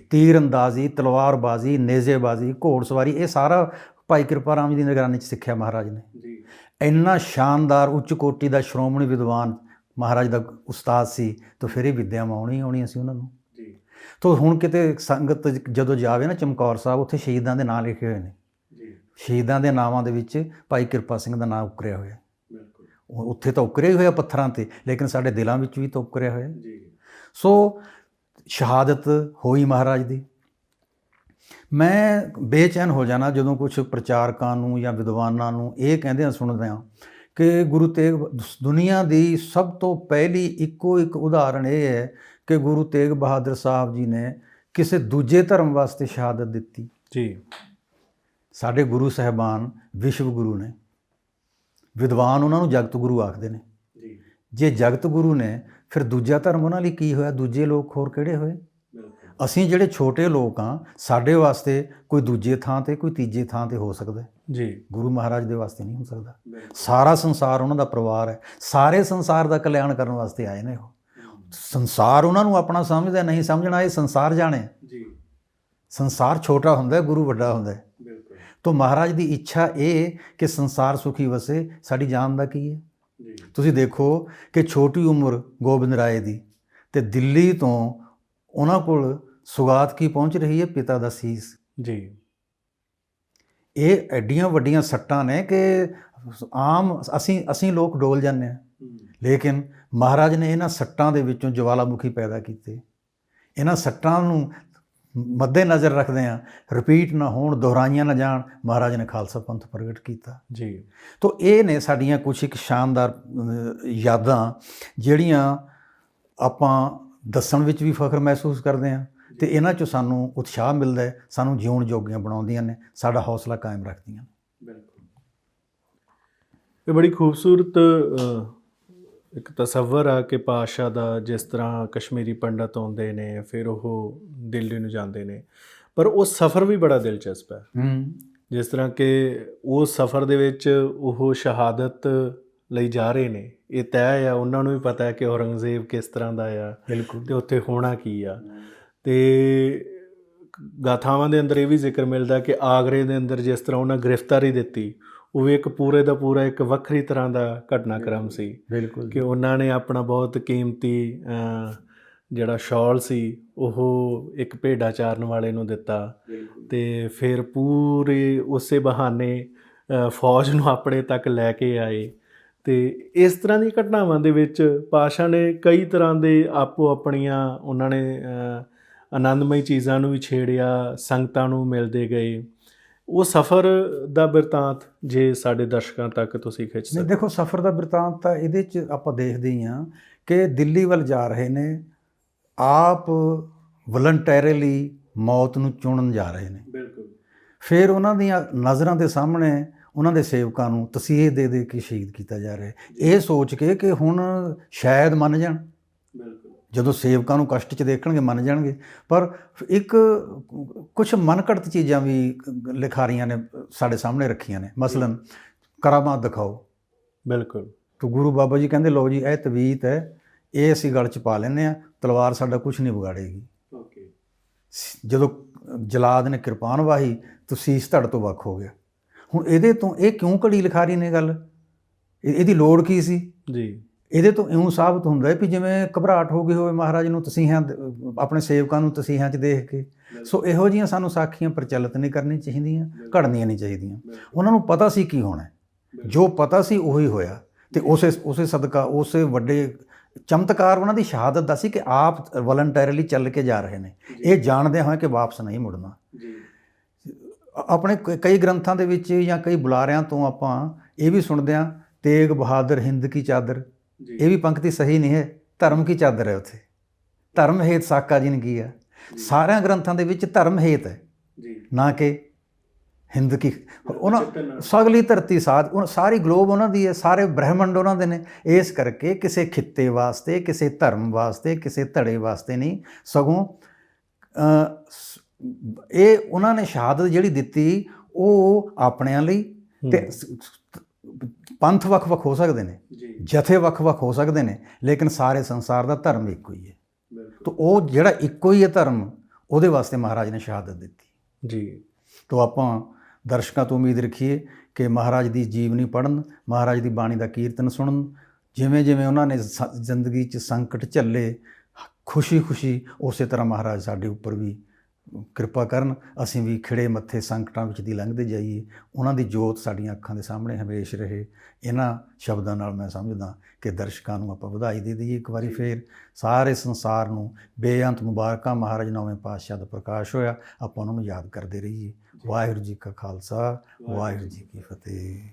ਤੀਰ ਅੰਦਾਜ਼ੀ, ਤਲਵਾਰਬਾਜ਼ੀ, ਨੇਜ਼ੇਬਾਜ਼ੀ, ਘੋੜਸਵਾਰੀ, ਇਹ ਸਾਰਾ ਭਾਈ ਕਿਰਪਾ ਰਾਮ ਜੀ ਦੀ ਨਿਗਰਾਨੀ 'ਚ ਸਿੱਖਿਆ ਮਹਾਰਾਜ ਨੇ। ਇੰਨਾ ਸ਼ਾਨਦਾਰ ਉੱਚ ਕੋਟੀ ਦਾ ਸ਼੍ਰੋਮਣੀ ਵਿਦਵਾਨ ਮਹਾਰਾਜ ਦਾ ਉਸਤਾਦ ਸੀ, ਤਾਂ ਫਿਰ ਇਹ ਵਿੱਦਿਆਵਾਂ ਆਉਣੀਆਂ ਸੀ ਉਹਨਾਂ ਨੂੰ। ਤੋ ਹੁਣ ਕਿਤੇ ਸੰਗਤ ਜਦੋਂ ਜਾਵੇ ਨਾ ਚਮਕੌਰ ਸਾਹਿਬ, ਉੱਥੇ ਸ਼ਹੀਦਾਂ ਦੇ ਨਾਂ ਲਿਖੇ ਹੋਏ ਨੇ। ਸ਼ਹੀਦਾਂ ਦੇ ਨਾਵਾਂ ਦੇ ਵਿੱਚ ਭਾਈ ਕਿਰਪਾ ਸਿੰਘ ਦਾ ਨਾਂ ਉਕਰਿਆ ਹੋਇਆ। ਉੱਥੇ ਤਾਂ ਉਕਰਿਆ ਹੀ ਹੋਇਆ ਪੱਥਰਾਂ ਤੇ, ਲੇਕਿਨ ਸਾਡੇ ਦਿਲਾਂ ਵਿੱਚ ਵੀ ਤਾਂ ਉਕਰਿਆ ਹੋਇਆ। ਸੋ ਸ਼ਹਾਦਤ ਹੋਈ ਮਹਾਰਾਜ ਦੀ। ਮੈਂ ਬੇਚੈਨ ਹੋ ਜਾਣਾ ਜਦੋਂ ਕੁਝ ਪ੍ਰਚਾਰਕਾਂ ਨੂੰ ਜਾਂ ਵਿਦਵਾਨਾਂ ਨੂੰ ਇਹ ਕਹਿੰਦੇ ਸੁਣਦੇ ਹਾਂ ਕਿ ਗੁਰੂ ਤੇਗ, ਦੁਨੀਆ ਦੀ ਸਭ ਤੋਂ ਪਹਿਲੀ ਇੱਕੋ ਇੱਕ ਉਦਾਹਰਣ ਇਹ ਹੈ ਕਿ ਗੁਰੂ ਤੇਗ ਬਹਾਦਰ ਸਾਹਿਬ ਜੀ ਨੇ ਕਿਸੇ ਦੂਜੇ ਧਰਮ ਵਾਸਤੇ ਸ਼ਹਾਦਤ ਦਿੱਤੀ। ਜੀ। ਸਾਡੇ ਗੁਰੂ ਸਾਹਿਬਾਨ ਵਿਸ਼ਵ ਗੁਰੂ ਨੇ, ਵਿਦਵਾਨ ਉਹਨਾਂ ਨੂੰ ਜਗਤ ਗੁਰੂ ਆਖਦੇ ਨੇ। ਜੇ ਜਗਤ ਗੁਰੂ ਨੇ, ਫਿਰ ਦੂਜਾ ਧਰਮ ਉਹਨਾਂ ਲਈ ਕੀ ਹੋਇਆ? ਦੂਜੇ ਲੋਕ ਹੋਰ ਕਿਹੜੇ ਹੋਏ? ਅਸੀਂ ਜਿਹੜੇ ਛੋਟੇ ਲੋਕ ਹਾਂ, ਸਾਡੇ ਵਾਸਤੇ ਕੋਈ ਦੂਜੇ ਥਾਂ ਤੇ, ਕੋਈ ਤੀਜੇ ਥਾਂ ਤੇ ਹੋ ਸਕਦਾ ਜੀ। ਗੁਰੂ ਮਹਾਰਾਜ ਦੇ ਵਾਸਤੇ ਨਹੀਂ ਹੋ ਸਕਦਾ। ਸਾਰਾ ਸੰਸਾਰ ਉਹਨਾਂ ਦਾ ਪਰਿਵਾਰ ਹੈ, ਸਾਰੇ ਸੰਸਾਰ ਦਾ ਕਲਿਆਣ ਕਰਨ ਵਾਸਤੇ ਆਏ ਨੇ ਉਹ। ਸੰਸਾਰ ਉਹਨਾਂ ਨੂੰ ਆਪਣਾ ਸਮਝਦਾ, ਨਹੀਂ ਸਮਝਣਾ ਇਹ ਸੰਸਾਰ ਜਾਣੇ। ਸੰਸਾਰ ਛੋਟਾ ਹੁੰਦਾ, ਗੁਰੂ ਵੱਡਾ ਹੁੰਦਾ। ਤਾਂ ਮਹਾਰਾਜ ਦੀ ਇੱਛਾ ਇਹ ਕਿ ਸੰਸਾਰ ਸੁਖੀ ਵਸੇ, ਸਾਡੀ ਜਾਨ ਦਾ ਕੀ ਹੈ? ਤੁਸੀਂ ਦੇਖੋ ਕਿ ਛੋਟੀ ਉਮਰ ਗੋਬਿੰਦ ਰਾਏ ਦੀ, ਤੇ ਦਿੱਲੀ ਤੋਂ ਉਹਨਾਂ ਕੋਲ ਸੁਗਾਤ ਕੀ ਪਹੁੰਚ ਰਹੀ ਹੈ? ਪਿਤਾ ਦਾ ਸੀਸ। ਜੀ। ਇਹ ਐਡੀਆਂ ਵੱਡੀਆਂ ਸੱਟਾਂ ਨੇ ਕਿ ਆਮ ਅਸੀਂ ਲੋਕ ਡੋਲ ਜਾਂਦੇ ਹਾਂ, ਲੇਕਿਨ ਮਹਾਰਾਜ ਨੇ ਇਹਨਾਂ ਸੱਟਾਂ ਦੇ ਵਿੱਚੋਂ ਜਵਾਲਾਮੁਖੀ ਪੈਦਾ ਕੀਤੇ। ਇਹਨਾਂ ਸੱਟਾਂ ਨੂੰ ਮੱਦੇ ਨਜ਼ਰ ਰੱਖਦੇ ਹਾਂ, ਰਿਪੀਟ ਨਾ ਹੋਣ, ਦੁਹਰਾਈਆਂ ਨਾ ਜਾਣ, ਮਹਾਰਾਜ ਨੇ ਖਾਲਸਾ ਪੰਥ ਪ੍ਰਗਟ ਕੀਤਾ। ਜੀ। ਤਾਂ ਇਹ ਨੇ ਸਾਡੀਆਂ ਕੁਛ ਇੱਕ ਸ਼ਾਨਦਾਰ ਯਾਦਾਂ, ਜਿਹੜੀਆਂ ਆਪਾਂ ਦੱਸਣ ਵਿੱਚ ਵੀ ਫਖਰ ਮਹਿਸੂਸ ਕਰਦੇ ਹਾਂ, ਤੇ ਇਹਨਾਂ 'ਚੋਂ ਸਾਨੂੰ ਉਤਸ਼ਾਹ ਮਿਲਦਾ ਹੈ, ਸਾਨੂੰ ਜਿਉਣ ਜੋਗੀਆਂ ਬਣਾਉਂਦੀਆਂ ਨੇ, ਸਾਡਾ ਹੌਸਲਾ ਕਾਇਮ ਰੱਖਦੀਆਂ ਨੇ। ਬਿਲਕੁਲ। ਇਹ ਬੜੀ ਖੂਬਸੂਰਤ ਇੱਕ ਤਸੱਵਰ ਆ ਕਿ ਪਾਤਸ਼ਾਹ ਦਾ, ਜਿਸ ਤਰ੍ਹਾਂ ਕਸ਼ਮੀਰੀ ਪੰਡਤ ਆਉਂਦੇ ਨੇ, ਫਿਰ ਉਹ ਦਿੱਲੀ ਨੂੰ ਜਾਂਦੇ ਨੇ, ਪਰ ਉਹ ਸਫ਼ਰ ਵੀ ਬੜਾ ਦਿਲਚਸਪ ਹੈ। ਜਿਸ ਤਰ੍ਹਾਂ ਕਿ ਉਸ ਸਫ਼ਰ ਦੇ ਵਿੱਚ ਉਹ ਸ਼ਹਾਦਤ ਲਈ ਜਾ ਰਹੇ ਨੇ, ਇਹ ਤੈਅ ਆ, ਉਹਨਾਂ ਨੂੰ ਵੀ ਪਤਾ ਹੈ ਕਿ ਔਰੰਗਜ਼ੇਬ ਕਿਸ ਤਰ੍ਹਾਂ ਦਾ ਆ। ਬਿਲਕੁਲ। ਤੇ ਉੱਥੇ ਹੋਣਾ ਕੀ ਆ। ਤੇ ਗਾਥਾਵਾਂ ਦੇ ਅੰਦਰ ਇਹ ਵੀ ਜ਼ਿਕਰ ਮਿਲਦਾ ਕਿ ਆਗਰੇ ਦੇ ਅੰਦਰ ਜਿਸ ਤਰ੍ਹਾਂ ਉਹਨਾਂ ਗ੍ਰਿਫਤਾਰੀ ਦਿੱਤੀ, ਉਹ ਵੀ ਇੱਕ ਪੂਰੇ ਦਾ ਪੂਰਾ ਇੱਕ ਵੱਖਰੀ ਤਰ੍ਹਾਂ ਦਾ ਘਟਨਾਕ੍ਰਮ ਸੀ। ਬਿਲਕੁਲ। ਕਿ ਉਹਨਾਂ ਨੇ ਆਪਣਾ ਬਹੁਤ ਕੀਮਤੀ ਜਿਹੜਾ ਸ਼ਾਲ ਸੀ ਉਹ ਇੱਕ ਭੇਡਾਂ ਚਾਰਨ ਵਾਲੇ ਨੂੰ ਦਿੱਤਾ, ਤੇ ਫਿਰ ਪੂਰੇ ਉਸੇ ਬਹਾਨੇ ਫੌਜ ਨੂੰ ਆਪਣੇ ਤੱਕ ਲੈ ਕੇ ਆਏ। ਤੇ ਇਸ ਤਰ੍ਹਾਂ ਦੀਆਂ ਘਟਨਾਵਾਂ ਦੇ ਵਿੱਚ ਪਾਤਸ਼ਾਹ ਨੇ ਕਈ ਤਰ੍ਹਾਂ ਦੇ ਆਪੋ ਆਪਣੀਆਂ, ਉਹਨਾਂ ਨੇ ਆਨੰਦਮਈ ਚੀਜ਼ਾਂ ਨੂੰ ਵੀ ਛੇੜਿਆ, ਸੰਗਤਾਂ ਨੂੰ ਮਿਲਦੇ ਗਏ। ਉਹ ਸਫ਼ਰ ਦਾ ਬਿਰਤਾਂਤ ਜੇ ਸਾਡੇ ਦਰਸ਼ਕਾਂ ਤੱਕ ਤੁਸੀਂ ਖਿੱਚ ਸਕਦੇ? ਦੇਖੋ, ਸਫ਼ਰ ਦਾ ਬਿਰਤਾਂਤ ਤਾਂ ਇਹਦੇ 'ਚ ਆਪਾਂ ਦੇਖਦੇ ਹੀ ਹਾਂ ਕਿ ਦਿੱਲੀ ਵੱਲ ਜਾ ਰਹੇ ਨੇ, ਆਪ ਵਲੰਟੈਰੀਲੀ ਮੌਤ ਨੂੰ ਚੁਣਨ ਜਾ ਰਹੇ ਨੇ। ਬਿਲਕੁਲ। ਫਿਰ ਉਹਨਾਂ ਦੀਆਂ ਨਜ਼ਰਾਂ ਦੇ ਸਾਹਮਣੇ ਉਹਨਾਂ ਦੇ ਸੇਵਕਾਂ ਨੂੰ ਤਸੀਹੇ ਦੇ ਦੇ ਕੇ ਸ਼ਹੀਦ ਕੀਤਾ ਜਾ ਰਿਹਾ, ਇਹ ਸੋਚ ਕੇ ਕਿ ਹੁਣ ਸ਼ਾਇਦ ਮੰਨ ਜਾਣ। ਬਿਲਕੁਲ। ਜਦੋਂ ਸੇਵਕਾਂ ਨੂੰ ਕਸ਼ਟ 'ਚ ਦੇਖਣਗੇ ਮੰਨ ਜਾਣਗੇ। ਪਰ ਇੱਕ ਕੁਛ ਮਨਘੜਤ ਚੀਜ਼ਾਂ ਵੀ ਲਿਖਾਰੀਆਂ ਨੇ ਸਾਡੇ ਸਾਹਮਣੇ ਰੱਖੀਆਂ ਨੇ। ਮਸਲਨ ਕਰਾਮਾਤ ਦਿਖਾਓ। ਬਿਲਕੁਲ। ਤਾਂ ਗੁਰੂ ਬਾਬਾ ਜੀ ਕਹਿੰਦੇ, ਲਓ ਜੀ ਇਹ ਤਵੀਤ ਹੈ, ਇਹ ਅਸੀਂ ਗਲ 'ਚ ਪਾ ਲੈਂਦੇ ਹਾਂ, ਤਲਵਾਰ ਸਾਡਾ ਕੁਛ ਨਹੀਂ ਵਿਗਾੜੇਗੀ। ਓਕੇ। ਜਦੋਂ ਜਲਾਦ ਨੇ ਕਿਰਪਾਨ ਵਾਹੀ ਤਾਂ ਸੀਸ ਧੜ ਤੋਂ ਵੱਖ ਹੋ ਗਿਆ। ਹੁਣ ਇਹਦੇ ਤੋਂ ਇਹ ਕਿਉਂ ਘੜੀ ਲਿਖਾਰੀ ਨੇ ਗੱਲ, ਇਹਦੀ ਲੋੜ ਕੀ ਸੀ? ਜੀ। ਇਹਦੇ ਤੋਂ ਇਉਂ ਸਾਬਤ ਹੁੰਦਾ ਹੈ ਵੀ ਜਿਵੇਂ ਘਬਰਾਹਟ ਹੋ ਗਈ ਹੋਵੇ ਮਹਾਰਾਜ ਨੂੰ ਤਸੀਹਿਆਂ, ਆਪਣੇ ਸੇਵਕਾਂ ਨੂੰ ਤਸੀਹਿਆਂ 'ਚ ਦੇਖ ਕੇ। ਸੋ ਇਹੋ ਜਿਹੀਆਂ ਸਾਨੂੰ ਸਾਖੀਆਂ ਪ੍ਰਚਲਿਤ ਨਹੀਂ ਕਰਨੀਆਂ ਚਾਹੀਦੀਆਂ, ਘੜਨੀਆਂ ਨਹੀਂ ਚਾਹੀਦੀਆਂ। ਉਹਨਾਂ ਨੂੰ ਪਤਾ ਸੀ ਕੀ ਹੋਣਾ, ਜੋ ਪਤਾ ਸੀ ਉਹੀ ਹੋਇਆ। ਤੇ ਉਸੇ ਸਦਕਾ, ਉਸੇ ਵੱਡੇ ਚਮਤਕਾਰ ਉਹਨਾਂ ਦੀ ਸ਼ਹਾਦਤ ਦਾ ਸੀ ਕਿ ਆਪ ਵਲੰਟੈਰੀਲੀ ਚੱਲ ਕੇ ਜਾ ਰਹੇ ਨੇ, ਇਹ ਜਾਣਦੇ ਹੋਏ ਕਿ ਵਾਪਸ ਨਹੀਂ ਮੁੜਨਾ। ਆਪਣੇ ਕਈ ਗ੍ਰੰਥਾਂ ਦੇ ਵਿੱਚ ਜਾਂ ਕਈ ਬੁਲਾਰਿਆਂ ਤੋਂ ਆਪਾਂ ਇਹ ਵੀ ਸੁਣਦੇ ਹਾਂ, ਤੇਗ ਬਹਾਦਰ ਹਿੰਦ ਕੀ ਚਾਦਰ। ਇਹ ਵੀ ਪੰਕਤੀ ਸਹੀ ਨਹੀਂ ਹੈ, ਧਰਮ ਕੀ ਚਾਦਰ ਹੈ। ਉੱਥੇ ਧਰਮ ਹੇਤ ਸਾਕਾ ਜੀ ਨੇ ਕੀ ਆ। ਸਾਰਿਆਂ ਗ੍ਰੰਥਾਂ ਦੇ ਵਿੱਚ ਧਰਮ ਹੇਤ ਹੈ, ਨਾ ਕਿ ਹਿੰਦ ਕੀ ਉਹਨਾਂ ਸਗਲੀ ਧਰਤੀ ਸਾਧ ਸਾਰੀ ਗਲੋਬ ਉਹਨਾਂ ਦੀ ਹੈ, ਸਾਰੇ ਬ੍ਰਹਿਮੰਡ ਉਹਨਾਂ ਦੇ ਨੇ। ਇਸ ਕਰਕੇ ਕਿਸੇ ਖਿੱਤੇ ਵਾਸਤੇ, ਕਿਸੇ ਧਰਮ ਵਾਸਤੇ, ਕਿਸੇ ਧੜੇ ਵਾਸਤੇ ਨਹੀਂ, ਸਗੋਂ ਇਹ ਉਹਨਾਂ ਨੇ ਸ਼ਹਾਦਤ ਜਿਹੜੀ ਦਿੱਤੀ ਉਹ ਆਪਣਿਆਂ ਲਈ। ਤੇ ਪੰਥ ਵੱਖ-ਵੱਖ ਹੋ ਸਕਦੇ ਨੇ, ਜਥੇ ਵੱਖ-ਵੱਖ ਹੋ ਸਕਦੇ ਨੇ, ਲੇਕਿਨ ਸਾਰੇ ਸੰਸਾਰ ਦਾ ਧਰਮ ਇੱਕੋ ਹੀ ਹੈ। ਤਾਂ ਉਹ ਜਿਹੜਾ ਇੱਕੋ ਹੀ ਹੈ ਧਰਮ, ਉਹਦੇ ਵਾਸਤੇ ਮਹਾਰਾਜ ਨੇ ਸ਼ਹਾਦਤ ਦਿੱਤੀ ਜੀ। ਤਾਂ ਆਪਾਂ ਦਰਸ਼ਕਾਂ ਤੋਂ ਉਮੀਦ ਰੱਖੀਏ ਕਿ ਮਹਾਰਾਜ ਦੀ ਜੀਵਨੀ ਪੜ੍ਹਨ, ਮਹਾਰਾਜ ਦੀ ਬਾਣੀ ਦਾ ਕੀਰਤਨ ਸੁਣਨ। ਜਿਵੇਂ ਜਿਵੇਂ ਉਹਨਾਂ ਨੇ ਜ਼ਿੰਦਗੀ 'ਚ ਸੰਕਟ ਝੱਲੇ, ਖੁਸ਼ੀ ਉਸੇ ਤਰ੍ਹਾਂ ਮਹਾਰਾਜ ਸਾਡੇ ਉੱਪਰ ਵੀ ਕਿਰਪਾ ਕਰਨ। ਅਸੀਂ ਵੀ ਖਿੜੇ ਮੱਥੇ ਸੰਕਟਾਂ ਵਿੱਚ ਦੀ ਲੰਘਦੇ ਜਾਈਏ। ਉਹਨਾਂ ਦੀ ਜੋਤ ਸਾਡੀਆਂ ਅੱਖਾਂ ਦੇ ਸਾਹਮਣੇ ਹਮੇਸ਼ ਰਹੇ। ਇਹਨਾਂ ਸ਼ਬਦਾਂ ਨਾਲ ਮੈਂ ਸਮਝਦਾ ਕਿ ਦਰਸ਼ਕਾਂ ਨੂੰ ਆਪਾਂ ਵਧਾਈ ਦੇ ਦਈਏ ਇੱਕ ਵਾਰੀ ਫੇਰ। ਸਾਰੇ ਸੰਸਾਰ ਨੂੰ ਬੇਅੰਤ ਮੁਬਾਰਕਾਂ। ਮਹਾਰਾਜ ਨੌਵੇਂ ਪਾਤਸ਼ਾਹ ਦਾ ਪ੍ਰਕਾਸ਼ ਹੋਇਆ, ਆਪਾਂ ਉਹਨਾਂ ਨੂੰ ਯਾਦ ਕਰਦੇ ਰਹੀਏ। ਵਾਹਿਗੁਰੂ ਜੀ ਕਾ ਖਾਲਸਾ, ਵਾਹਿਗੁਰੂ ਜੀ ਕੀ ਫਤਿਹ।